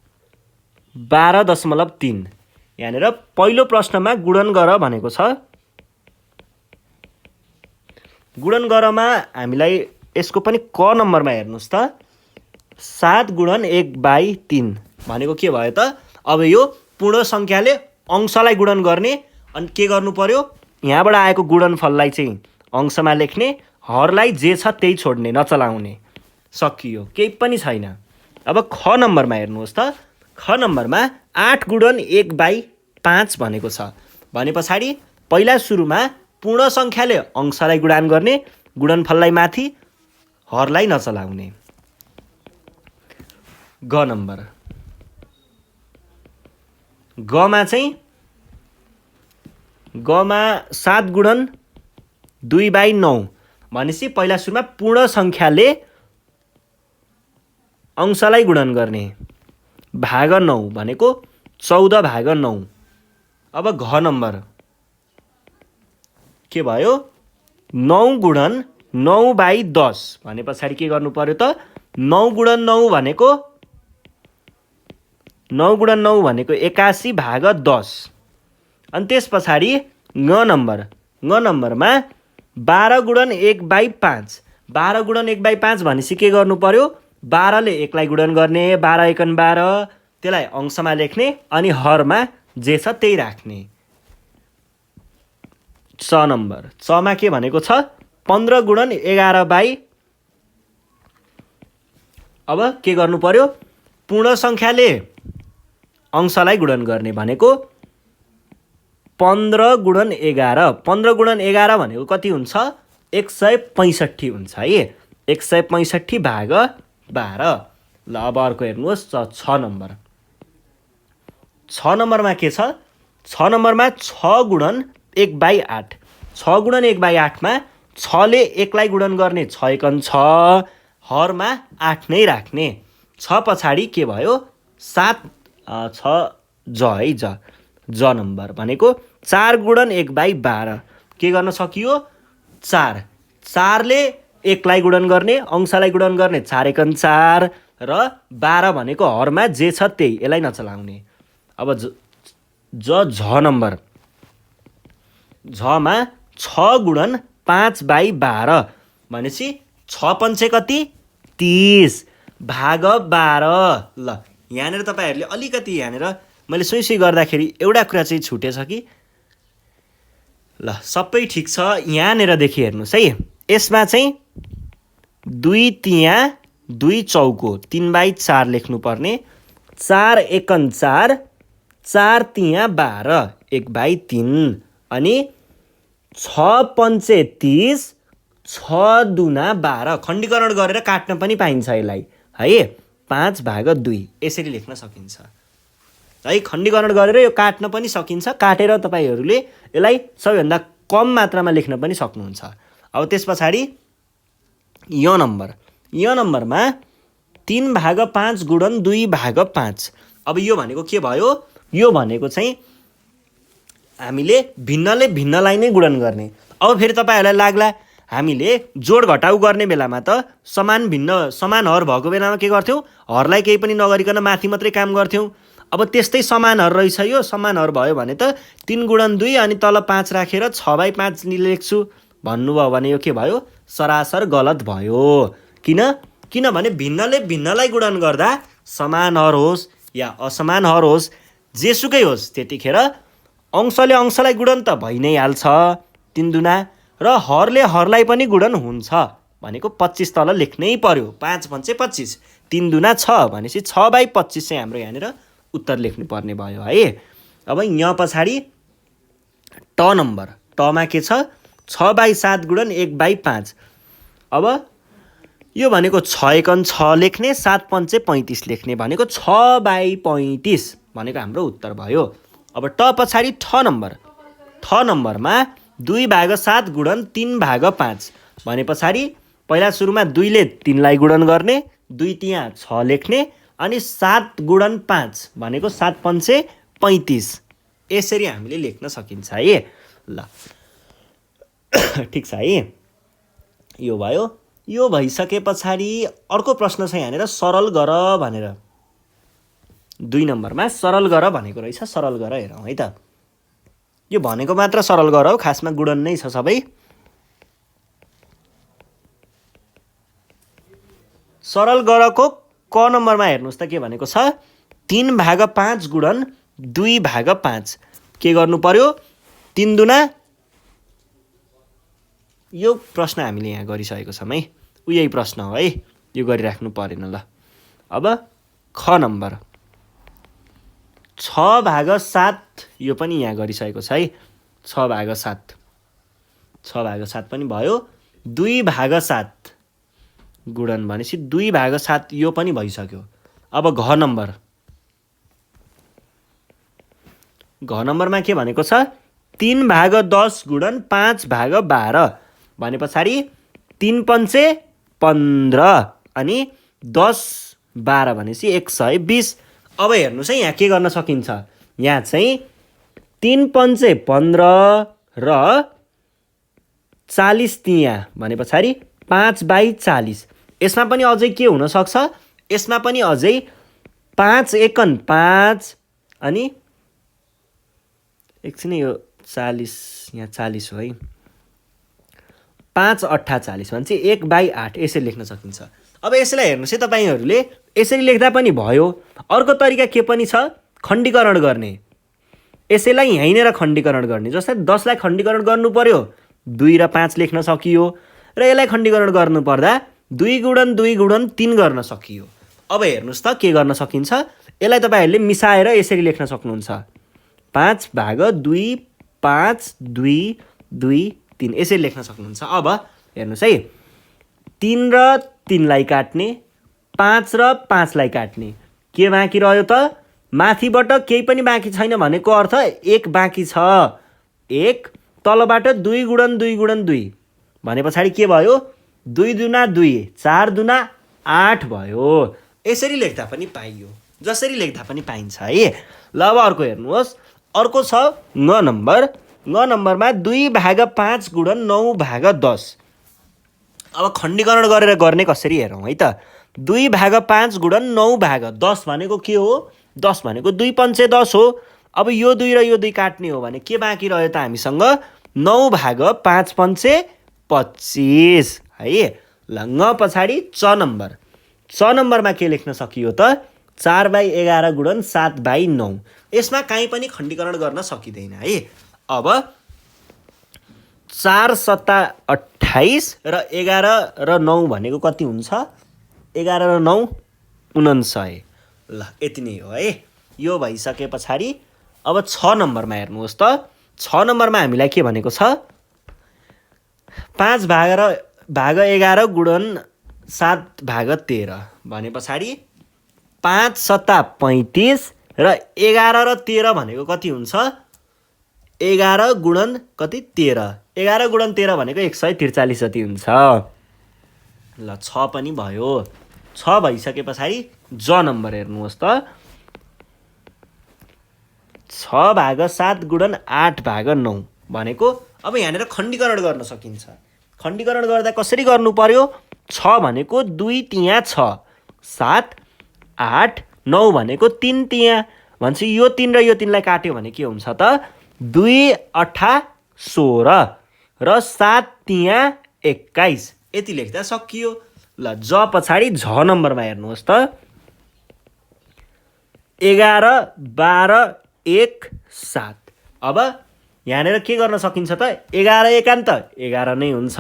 [SPEAKER 1] 12.3 यहाँनिर पहिलो प्रश्नमा गुणन गर भनेको छ। गुणन गरमा हामीलाई यसको पनि क नम्बरमा हेर्नुहोस् त। 7 गुणन 1/3 भनेको के भयो त, अब यो पूर्ण सङ्ख्याले अंशलाई गुणन गर्ने अनि के गर्नु पर्यो, यहाँबाट आएको गुणनफललाई चाहिँ अंशमा लेख्ने, हरलाई जे छ त्यही छोड्ने, नचलाउने। सकियो, केही पनि छैन। अब ख नम्बरमा हेर्नुहोस् त। ख नम्बरमा 8 गुणन 1/5 भनेको छ। भने पछाडि पहिला सुरुमा पूर्ण सङ्ख्याले अंशलाई गुणन गर्ने, गुणनफललाई माथि, हरलाई नचलाउने। ग नम्बर, गमा चाहिँ गमा 7 गुणन 2/9 भनेपछि पहिला सुरुमा पूर्ण सङ्ख्याले अंशलाई गुणन गर्ने, भाग 9 भनेको 14/9। अब घ नम्बर के भयो, 9 गुणन 9/10 भने पछाडि के गर्नु पर्यो त, 9 गुणन 9 भनेको 81/10 अनि त्यस पछाडि ङ नम्बर, ङ नम्बरमा 12 गुणन 1/5, 12 गुणन 1/5 भनेपछि के गर्नु पर्यो, 12 ले 1 लाई गुणन गर्ने, 12 एकन 12, त्यसलाई अंशमा लेख्ने अनि हरमा जे छ त्यही राख्ने। 6 नम्बर, चमा के भनेको छ 15 गुणन 11 बाई, अब के गर्नु पर्यो पूर्ण संख्याले अंशलाई गुणन गर्ने भनेको 15 गुणन 11, 15 गुणन 11 भनेको कति हुन्छ 165 हुन्छ है, 165 भाग 12। ल अब अर्को हेर्नुहोस् 6 नम्बर, 6 नम्बरमा के छ 6 नम्बरमा 6 गुणन 1/8, 6 गुणन 1/8 मा 6 ले 1 लाई गुणन गर्ने 6 एकन 6, हरमा 8 नै राख्ने। 6 पछाडि के भयो 7, 6 ज है ज नम्बर भनेको 4 गुणन 1/12, के गर्न सकियो 4, 4 ले 1 लाई गुणन गर्ने अंशलाई गुणन गर्ने 4 एकन 4 र 12 भनेको हरमा जे छ त्यही, यसलाई नचलाउने। अब झ नम्बर, झमा 6 गुणन 5/12 भनेपछि 6 पञ्चे कति 30 भाग 12। ल यहाँनिर तपाईहरुले अलिकति यहाँनिर मैले सुई गर्दाखेरि एउटा कुरा चाहिँ छुटेछ कि, ल सबै ठिक छ यहाँनिर देखि हेर्नुस् है, यसमा चाहिँ 2 तिया 2 चौको 3/4 लेख्नु पर्ने, 4 एकन 4, 4 तिया 12 1/3 अनि 6 पञ्चे 30, 6 दुना 12, खण्डीकरण गरेर काट्न पनि पाइन्छ यसलाई है, 5/2 यसरी लेख्न सकिन्छ है, खण्डीकरण गरेर यो काट्न पनि सकिन्छ, काटेर तपाईहरुले यसलाई सबैभन्दा कम मात्रामा लेख्न पनि सक्नुहुन्छ। अब त्यस पछाडि यो नम्बरमा 3/5 गुणन 2/5, अब यो भनेको के भयो, यो भनेको चाहिँ हामीले भिन्नले भिन्नलाई नै गुणन गर्ने। अब फेरि तपाईहरुलाई लाग्ला हामीले जोड घटाउ गर्ने बेलामा त समान भिन्न समान हर भएको बेलामा के गर्थ्यौं हरलाई केही पनि नगरिकन माथि मात्रै काम गर्थ्यौं। अब त्यस्तै समान हर रहेछ, यो समान हर भयो भने त 3 गुणन 2 अनि तल 5 राखेर 6/5 लेख्छु भन्नुभयो भने यो के भयो सरासर गलत भयो। किनभने भिन्नले भिन्नलाई गुणन गर्दा समान हर होस् या असमान हर होस् जेसुकै होस् त्यतिखेर अंशले अंशलाई गुणन त भइ नै हाल्छ 3 दुना, र हरले हरलाई पनि गुणन हुन्छ भनेको 25 तल लेख्नै पर्यो, 5 पञ्चे 25, 3 दुना 6 भनेपछि 6/25 चाहिँ हाम्रो यहाँनिर उत्तर लेख्नु पर्ने भयो है। अब यहाँ पछाडि ट नम्बर, टमा के छ 6/7 गुणन 1/5, अब यो भनेको 6 एकन 6 लेख्ने, 7 पञ्चे 35 लेख्ने भनेको 6/35 भनेको हाम्रो उत्तर भयो। अब ट पछाडि ठ नम्बरमा 2/7 गुणन 3/5 भने पछाडि पहिला सुरुमा 2 ले 3 लाई गुणन गर्ने, 2 तिया 6 लेख्ने अनि 7 गुणन 5 भनेको 7 पञ्चे 35 यसरी हामीले लेख्न सकिन्छ है। ल ठिक छ है, यो भयो। यो भइसके पछाडि अर्को प्रश्न छ यहाँनिर सरल गर भनेर, 2 नम्बरमा सरल गर भनेको रहेछ, सरल गर हेरौँ है त। यो भनेको मात्र सरल गर हो, खासमा गुणन नै छ सबै। सरल गरको क नम्बरमा हेर्नुस् त के भनेको छ 3/5 गुणन 2/5, के गर्नु पर्यो 3 दुना, यो प्रश्न हामीले यहाँ गरिसकेको छौँ है, यही प्रश्न हो है, यो गरिराख्नु परेन। ल अब ख नम्बर 6/7, यो पनि यहाँ गरिसकेको छ है, 6/7 पनि भयो, 2/7 गुणन भनेपछि 2/7 यो पनि भइसक्यो। अब घ नम्बरमा के भनेको छ 3/10 गुणन 5/12 भने पछाडि 3 पञ्चे 15 अनि 10/12 भनेपछि 120। अब हेर्नुहोस् है यहाँ के गर्न सकिन्छ, यहाँ चाहिँ 3 पञ्चे 15 र 40 तिया भने पछाडि 5/40, यसमा पनि अझै के हुन सक्छ, यसमा पनि अझै 5 एकन 5 अनि एकछिन यो 40 यहाँ 40 हो है, 5 अट्ठा 40 भने चाहिँ 1/8 यसरी लेख्न सकिन्छ। अब यसलाई हेर्नुहोस् है तपाईहरुले यसरी लेख्दा पनि भयो। अर्को तरिका के पनि छ, खण्डीकरण गर्ने। यसैलाई यहीँनिर खण्डीकरण गर्ने। जस्तै 10 लाई खण्डीकरण गर्नु पर्यो, 2 र 5 लेख्न सकियो। र यसलाई खण्डीकरण गर्नुपर्दा 2 गुणन 2 गुणन 3 गर्न सकियो। अब हेर्नुहोस् त के गर्न सकिन्छ। यसलाई तपाईँहरूले मिसाएर यसरी लेख्न सक्नुहुन्छ, 5 भाग 2 5 2 2 3 यसरी लेख्न सक्नुहुन्छ। अब हेर्नुहोस् है, 3 र 3 लाई काट्ने, 5 र 5 लाई काट्ने, के बाँकी रह्यो त? माथिबाट केही पनि बाँकी छैन भनेको अर्थ 1 बाँकी छ। 1 तलबाट 2 गुणन 2 गुणन 2 भने पछाडि के भयो? 2 दुना 2 4 दुना 8 भयो। यसरी लेख्दा पनि पाइयो, जसरी लेख्दा पनि पाइन्छ है। ल अब अर्को हेर्नुहोस्, अर्को छ 9 नम्बर। 9 नम्बरमा 2 भाग 5 गुणन 9 भाग 10। अब खण्डीकरण गरेर गर्ने कसरी हेरौँ है त। 2 भाग 5 गुणन 9 भाग 10 भनेको के हो? 10 भनेको 2 पंचे 10 हो। अब यो 2 र यो 2 काट्ने हो भने के बाँकी रह्यो त हामीसँग? 9 भाग 5 पंचे 25 है। ल न पछाडि च नम्बर। च नम्बरमा के लेख्न सकियो त? 4/11 गुणन 7/9। यसमा काहीँ पनि खण्डीकरण गर्न सकिँदैन है। अब 4 सत्ता 28 र 11 र 9 भनेको कति हुन्छ? 11 र 9 49। ल यति नै हो है। यो भइसके पछाडि अब 6 नम्बरमा हेर्नुहोस् त। 6 नम्बरमा हामीलाई के भनेको छ? 5 भाग 11 गुणन 7 भाग 13 भने पछाडि 5 सत्ता 35 र 11 र 13 भनेको कति हुन्छ? 11 गुणन कति? 13। 11 गुणन 13 भनेको 143 जति हुन्छ। ल 6 पनि भयो। 6 भइसके पछाडि ज नम्बर हेर्नुहोस् त। 6 भाग 7 गुणन 8 भाग 9 भनेको अब यहाँनिर खण्डीकरण गर्न सकिन्छ। खण्डीकरण गर्दा कसरी गर्नु पर्यो? 6 भनेको 2 तिया 6, 7 8 9 भनेको 3 तिया भन्छ। यो 3 र यो 3 लाई काट्यो भने के हुन्छ त? 2 8 16 र 7 तिया 21 यति लेख्दा सकियो। ल ज पछाडि झ नम्बरमा हेर्नुहोस् त। 11 12 1 7। अब यहाँनिर के गर्न सकिन्छ त? 11 एकान्त 11 नै हुन्छ।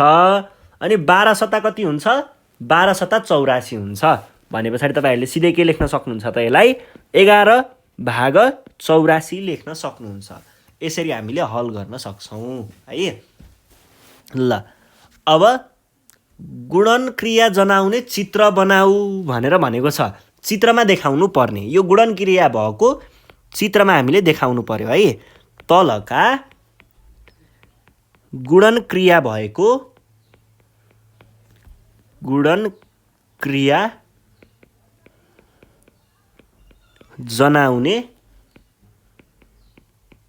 [SPEAKER 1] अनि 12 सत्ता कति हुन्छ? 12 सत्ता 84 हुन्छ। भने पछाडि तपाईँहरूले सिधै के लेख्न सक्नुहुन्छ त? यसलाई 11 भाग 84 लेख्न सक्नुहुन्छ। यसरी हामीले हल गर्न सक्छौँ है। ल अब गुणन क्रिया जनाउने चित्र बनाऊ भनेर भनेको छ। चित्रमा देखाउनु पर्ने, यो गुणन क्रिया भएको चित्रमा हामीले देखाउनु पर्यो है। तलका गुणन क्रिया भएको गुणन क्रिया जनाउने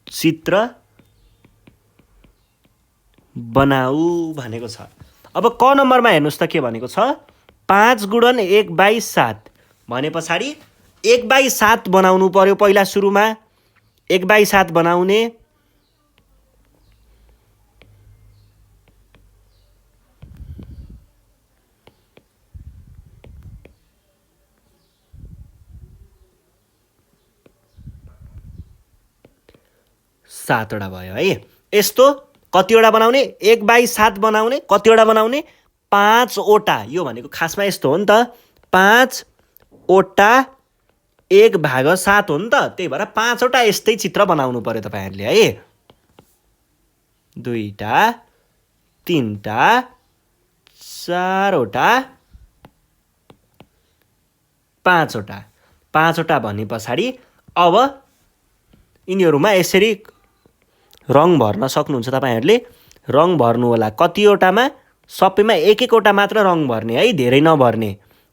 [SPEAKER 1] चित्र बनाऊ भनेको छ। अब क नम्बरमा हेर्नुहोस् त के भनेको छ? 5 गुणन 1/7 भने पछाडि 1/7 बनाउनु पर्यो। पहिला सुरुमा 1/7 बनाउने, सातवटा भयो है। यस्तो कतिवटा बनाउने? 1/7 बनाउने, कतिवटा बनाउने? 5 वटा। यो भनेको खासमा यस्तो हो नि त, 5 वटा 1/7 हो नि त। त्यही भएर 5 वटा यस्तै चित्र बनाउनु पर्यो तपाईँहरूले है। 2टा 3टा 4 वटा 5 वटा 5 वटा भने पछाडि अब यिनीहरूमा यसरी रङ भर्न सक्नुहुन्छ तपाईँहरूले। रङ भर्नु होला कतिवटामा? सबैमा एक एकवटा मात्र रङ भर्ने है, धेरै नभर्ने।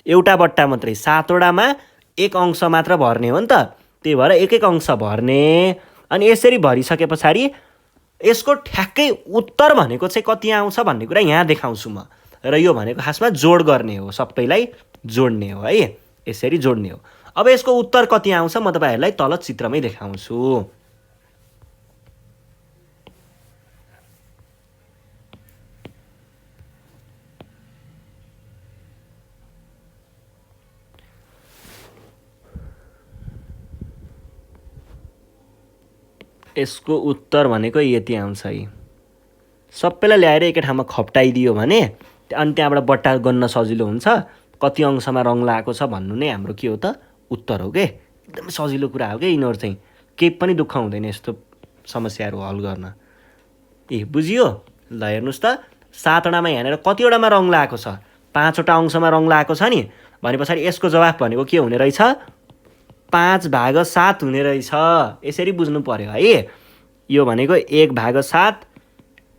[SPEAKER 1] एउटा बट्टा मात्रै, 7 वटामा 1 अंश मात्र भर्ने हो नि त। त्यही भएर एक एक अंश भर्ने। अनि यसरी भरिसके पछाडि यसको ठ्याक्कै उत्तर भनेको चाहिँ कति आउँछ भन्ने कुरा यहाँ देखाउँछु म। र यो भनेको खासमा जोड गर्ने हो, सबैलाई जोड्ने हो है। यसरी जोड्ने हो। अब यसको उत्तर कति आउँछ म तपाईँहरूलाई तल चित्रमै देखाउँछु। यसको उत्तर भनेको यति आउँछ है। सबैलाई ल्याएर एकै ठाउँमा खप्टाइदियो भने अनि त्यहाँबाट बट्टा गन्न सजिलो हुन्छ। कति अंशमा रङ लगाएको छ भन्नु नै हाम्रो के हो त उत्तर हो के। एकदमै सजिलो कुरा हो क्या यिनीहरू चाहिँ, केही पनि दुःख हुँदैन यस्तो समस्याहरू हल गर्न। बुझियो? ल हेर्नुहोस् त 7 वटामा यहाँनिर कतिवटामा रङ लगाएको छ, 5 वटा अंशमा रङ लगाएको छ नि। भने पछाडि यसको जवाफ भनेको के हुने रहेछ, 5/7 हुने रहेछ। यसरी बुझ्नु पर्यो है। यो भनेको 1/7,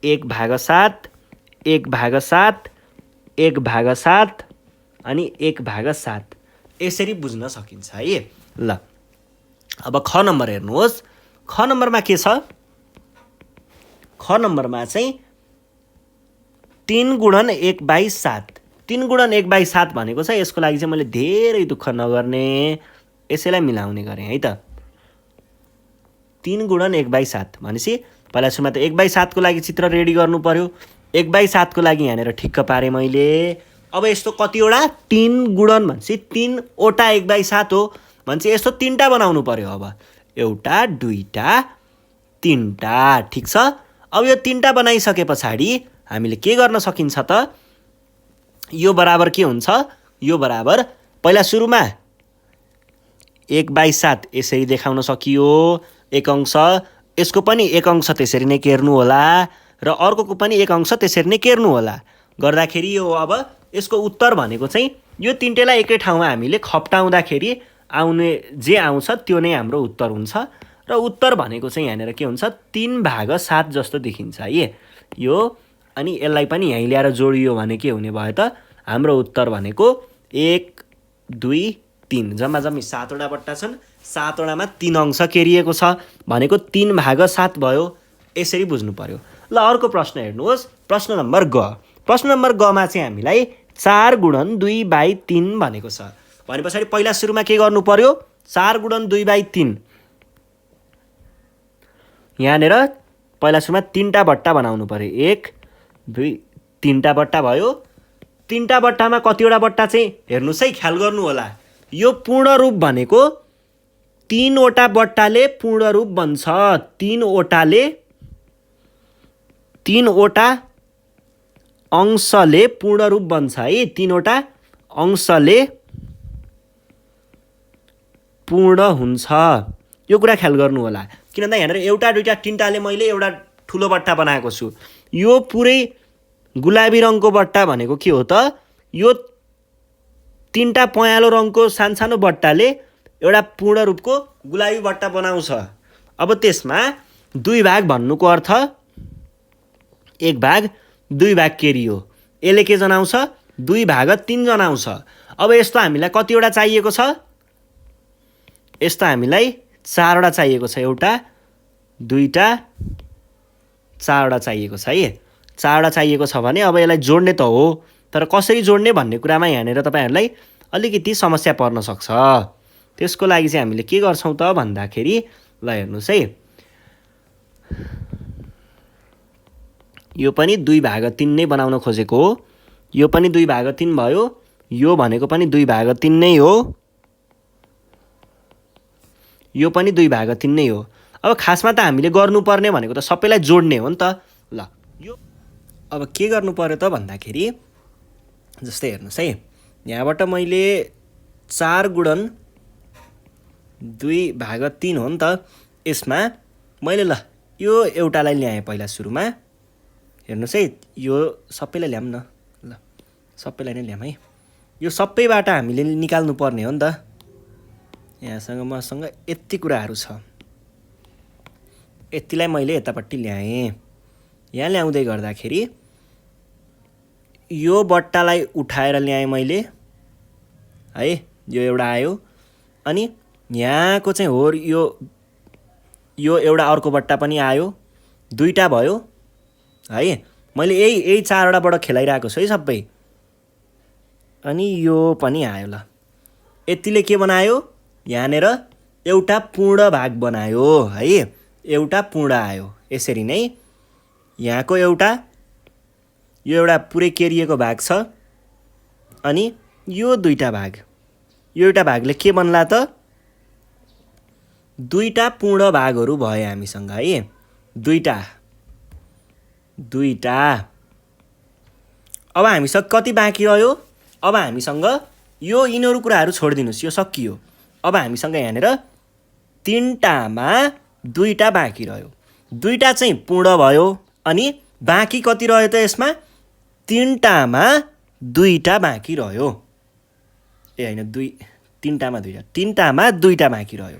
[SPEAKER 1] 1/7, 1/7, 1/7 अनि 1/7 यसरी बुझ्न सकिन्छ है। ल अब ख नम्बर हेर्नुहोस्। ख नम्बरमा के छ, ख नम्बरमा चाहिँ 3 गुणन 1/7। 3 गुणन 1/7 भनेको छ। यसको लागि चाहिँ मैले धेरै दुःख नगर्ने, यसैलाई मिलाउने गरेँ है त। 3 गुणन 1/7 भनेपछि पहिला सुरुमा त 1/7 को लागि चित्र रेडी गर्नु पर्यो। 1/7 को लागि यहाँनिर ठिक्क पारेँ मैले। अब यस्तो कतिवटा 3 गुणन भनेपछि 3 वटा 1/7 हो भनेपछि यस्तो 3टा बनाउनु पर्यो। अब 1, 2, 3टा ठिक छ। अब यो 3टा बनाइसके पछाडि हामीले के गर्न सकिन्छ त, यो बराबर के हुन्छ, यो बराबर पहिला सुरुमा 1/7 यसरी देखाउन सकियो, एक अंश। यसको पनि एक अंश त्यसरी नै केर्नु होला र अर्कोको पनि एक अंश त्यसरी नै केर्नु होला। गर्दाखेरि यो अब यसको उत्तर भनेको चाहिँ यो 3टेलाई एकै ठाउँमा हामीले खप्टाउँदाखेरि आउने जे आउँछ त्यो नै हाम्रो उत्तर हुन्छ। र उत्तर भनेको चाहिँ यहाँनिर के हुन्छ, 3/7 जस्तो देखिन्छ है यो। अनि यसलाई पनि यहीँ ल्याएर जोडियो भने के हुने भयो त, हाम्रो उत्तर भनेको 1, 2, 3 जम्मा जम्मी 7 वटा बट्टा छन्। 7 वटामा 3 अंश केरिएको छ भनेको 3/7 भयो। यसरी बुझ्नु पर्यो। ल अर्को प्रश्न हेर्नुहोस्, प्रश्न नम्बर ग। प्रश्न नम्बर गमा चाहिँ हामीलाई 4 गुणन 2/3 भनेको छ। भने पछाडि पहिला सुरुमा के गर्नु पर्यो, 4 गुणन 2/3 यहाँनिर पहिला सुरुमा 3टा बट्टा बनाउनु पर्यो। 1, 2, 3टा बट्टा भयो। 3टा बट्टामा कतिवटा बट्टा चाहिँ हेर्नुहोस् है, ख्याल गर्नु होला। यो पूर्ण रूप भनेको 3 वटा बट्टाले पूर्ण रूप बन्छ। 3 वटा अंशले पूर्ण रूप बन्छ है। 3 वटा अंशले पूर्ण हुन्छ, यो कुरा ख्याल गर्नु होला। किन भन्दा यहाँनिर 1, 2, 3टाले मैले एउटा ठुलो बट्टा बनाएको छु। यो पुरै गुलाबी रङको बट्टा भनेको के हो त, यो 3टा पहेँलो रङको सानसानो बट्टाले एउटा पूर्ण रूपको गुलाबी बट्टा बनाउँछ। अब त्यसमा 2 भाग भन्नुको अर्थ 1 भाग 2 भाग केरियो। यसले के जनाउँछ, 2/3 जनाउँछ। अब यस्तो हामीलाई कतिवटा चाहिएको छ, यस्तो हामीलाई 4 वटा चाहिएको छ। 1, 2, 4 वटा चाहिएको छ है। 4 वटा चाहिएको छ भने अब यसलाई जोड्ने त हो, तर कसरी जोड्ने भन्ने कुरामा यहाँनिर तपाईँहरूलाई अलिकति समस्या पर्न सक्छ। त्यसको लागि चाहिँ हामीले के गर्छौँ त भन्दाखेरि, ल हेर्नुहोस् है, यो पनि 2/3 नै बनाउन खोजेको हो। यो पनि 2/3 भयो। यो भनेको पनि 2/3 नै हो। यो पनि 2/3 नै हो। अब खासमा त हामीले गर्नुपर्ने भनेको त सबैलाई जोड्ने हो नि त। ल यो अब के गर्नु पर्यो त भन्दाखेरि, जस्तै हेर्नुहोस् है, यहाँबाट मैले 4 गुणन 2/3 हो नि त। यसमा मैले ल यो एउटालाई ल्याएँ पहिला सुरुमा। हेर्नुहोस् है, यो सबैलाई ल्याऊँ न, ल सबैलाई नै ल्याऊँ है। यो सबैबाट हामीले निकाल्नु पर्ने हो नि त। यहाँसँग मसँग यति कुराहरू छ, यतिलाई मैले यतापट्टि ल्याएँ। यहाँ ल्याउँदै गर्दाखेरि यो बट्टालाई उठाएर ल्याएँ मैले है, यो एउटा आयो। अनि यहाँको चाहिँ हो यो एउटा अर्को बट्टा पनि आयो, 2टा भयो है। मैले यही 4 वटाबाट खेलाइरहेको छु है सबै। अनि यो पनि आयो। ल यतिले के बनायो, यहाँनिर एउटा पूर्ण भाग बनायो है, एउटा पूर्ण आयो। यसरी नै यहाँको यो एउटा पुरै केरिएको भाग छ। अनि यो 2टा भाग, यो एउटा भागले के बन्ला त, दुईटा पूर्ण भागहरू भए हामीसँग है, दुईटा। अब हामीसँग कति बाँकी रह्यो? अब हामीसँग यो यिनीहरू कुराहरू छोडिदिनुहोस्, यो सकियो। अब हामीसँग यहाँनिर 3टामा 2टा बाँकी रह्यो, 2टा चाहिँ पूर्ण भयो अनि बाँकी कति रह्यो त यसमा? 3टामा 2टा बाँकी रह्यो। ए हैन, 3टामा 2टा बाँकी रह्यो।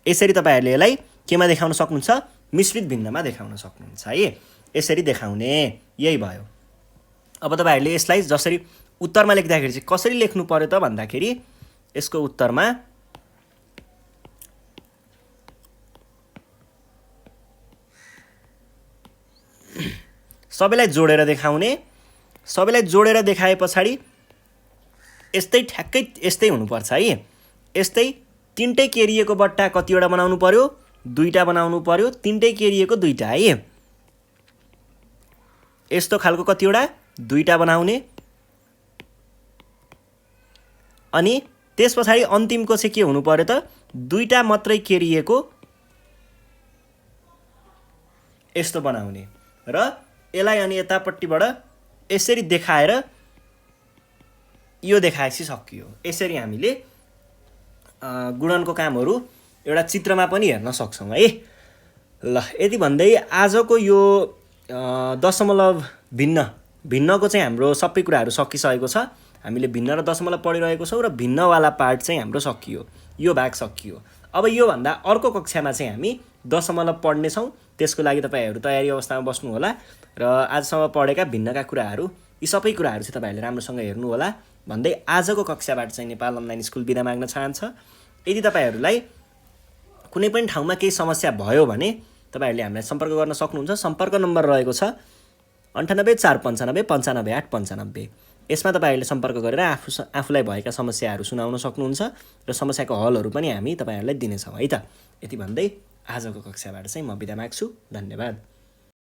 [SPEAKER 1] यसरी तपाईहरुले यसलाई केमा देखाउन सक्नुहुन्छ? मिश्रित भिन्नमा देखाउन सक्नुहुन्छ है। यसरी देखाउने, यही भयो। अब तपाईहरुले यसलाई जसरी उत्तरमा लेख्दाखेरि चाहिँ कसरी लेख्नु पर्यो त भन्दाखेरि यसको उत्तरमा सबैलाई जोडेर देखाउने, सबैलाई जोडेर देखाए पछाडि यस्तै ठ्याक्कै यस्तै हुनुपर्छ है। यस्तै 3टै केरिएको बट्टा कतिवटा बनाउनु पर्यो? 2टा बनाउनु पर्यो। 3टै केरिएको 2टा है। यस्तो खालको कतिवटा? 2टा बनाउने। अनि त्यस पछाडि अन्तिमको चाहिँ के हुनु पर्यो त? 2टा मात्रै केरिएको यस्तो बनाउने र यसलाई अनि यतापट्टिबाट यसरी देखाएर यो देखाएपछि सकियो। यसरी हामीले गुणनको कामहरू एउटा चित्रमा पनि हेर्न सक्छौं है। ल, यति भन्दै आजको यो दशमलव भिन्नको चाहिँ हाम्रो सबै कुराहरू सकिसकेको छ। हामीले भिन्न र दशमलव पढिरहेको छौं र भिन्नवाला पार्ट चाहिँ हाम्रो सकियो, यो भाग सकियो। अब यो भन्दा अर्को कक्षामा चाहिँ हामी दशमलव पढ्ने छौं। त्यसको लागि तपाईहरु तयारी अवस्थामा बस्नु होला र आजसम्म पढेका भिन्नका कुराहरू, यी सबै कुराहरू चाहिँ तपाईहरुले राम्रोसँग हेर्नु होला भन्दै आजको कक्षाबाट चाहिँ नेपाल अनलाइन स्कुल बिदा माग्न चाहन्छ। यदि तपाईहरुलाई कुनै पनि ठाउँमा केही समस्या भयो भने तपाईहरुले हामीलाई सम्पर्क गर्न सक्नुहुन्छ। सम्पर्क नम्बर रहेको छ 9845955895। यसमा तपाईहरुले सम्पर्क गरेर आफूलाई भएका समस्याहरू सुनाउन सक्नुहुन्छ र समस्याको हलहरू पनि हामी तपाईहरुलाई दिनेछौं है त। यति भन्दै आजको कक्षाबाट चाहिँ म बिदा माग्छु। धन्यवाद।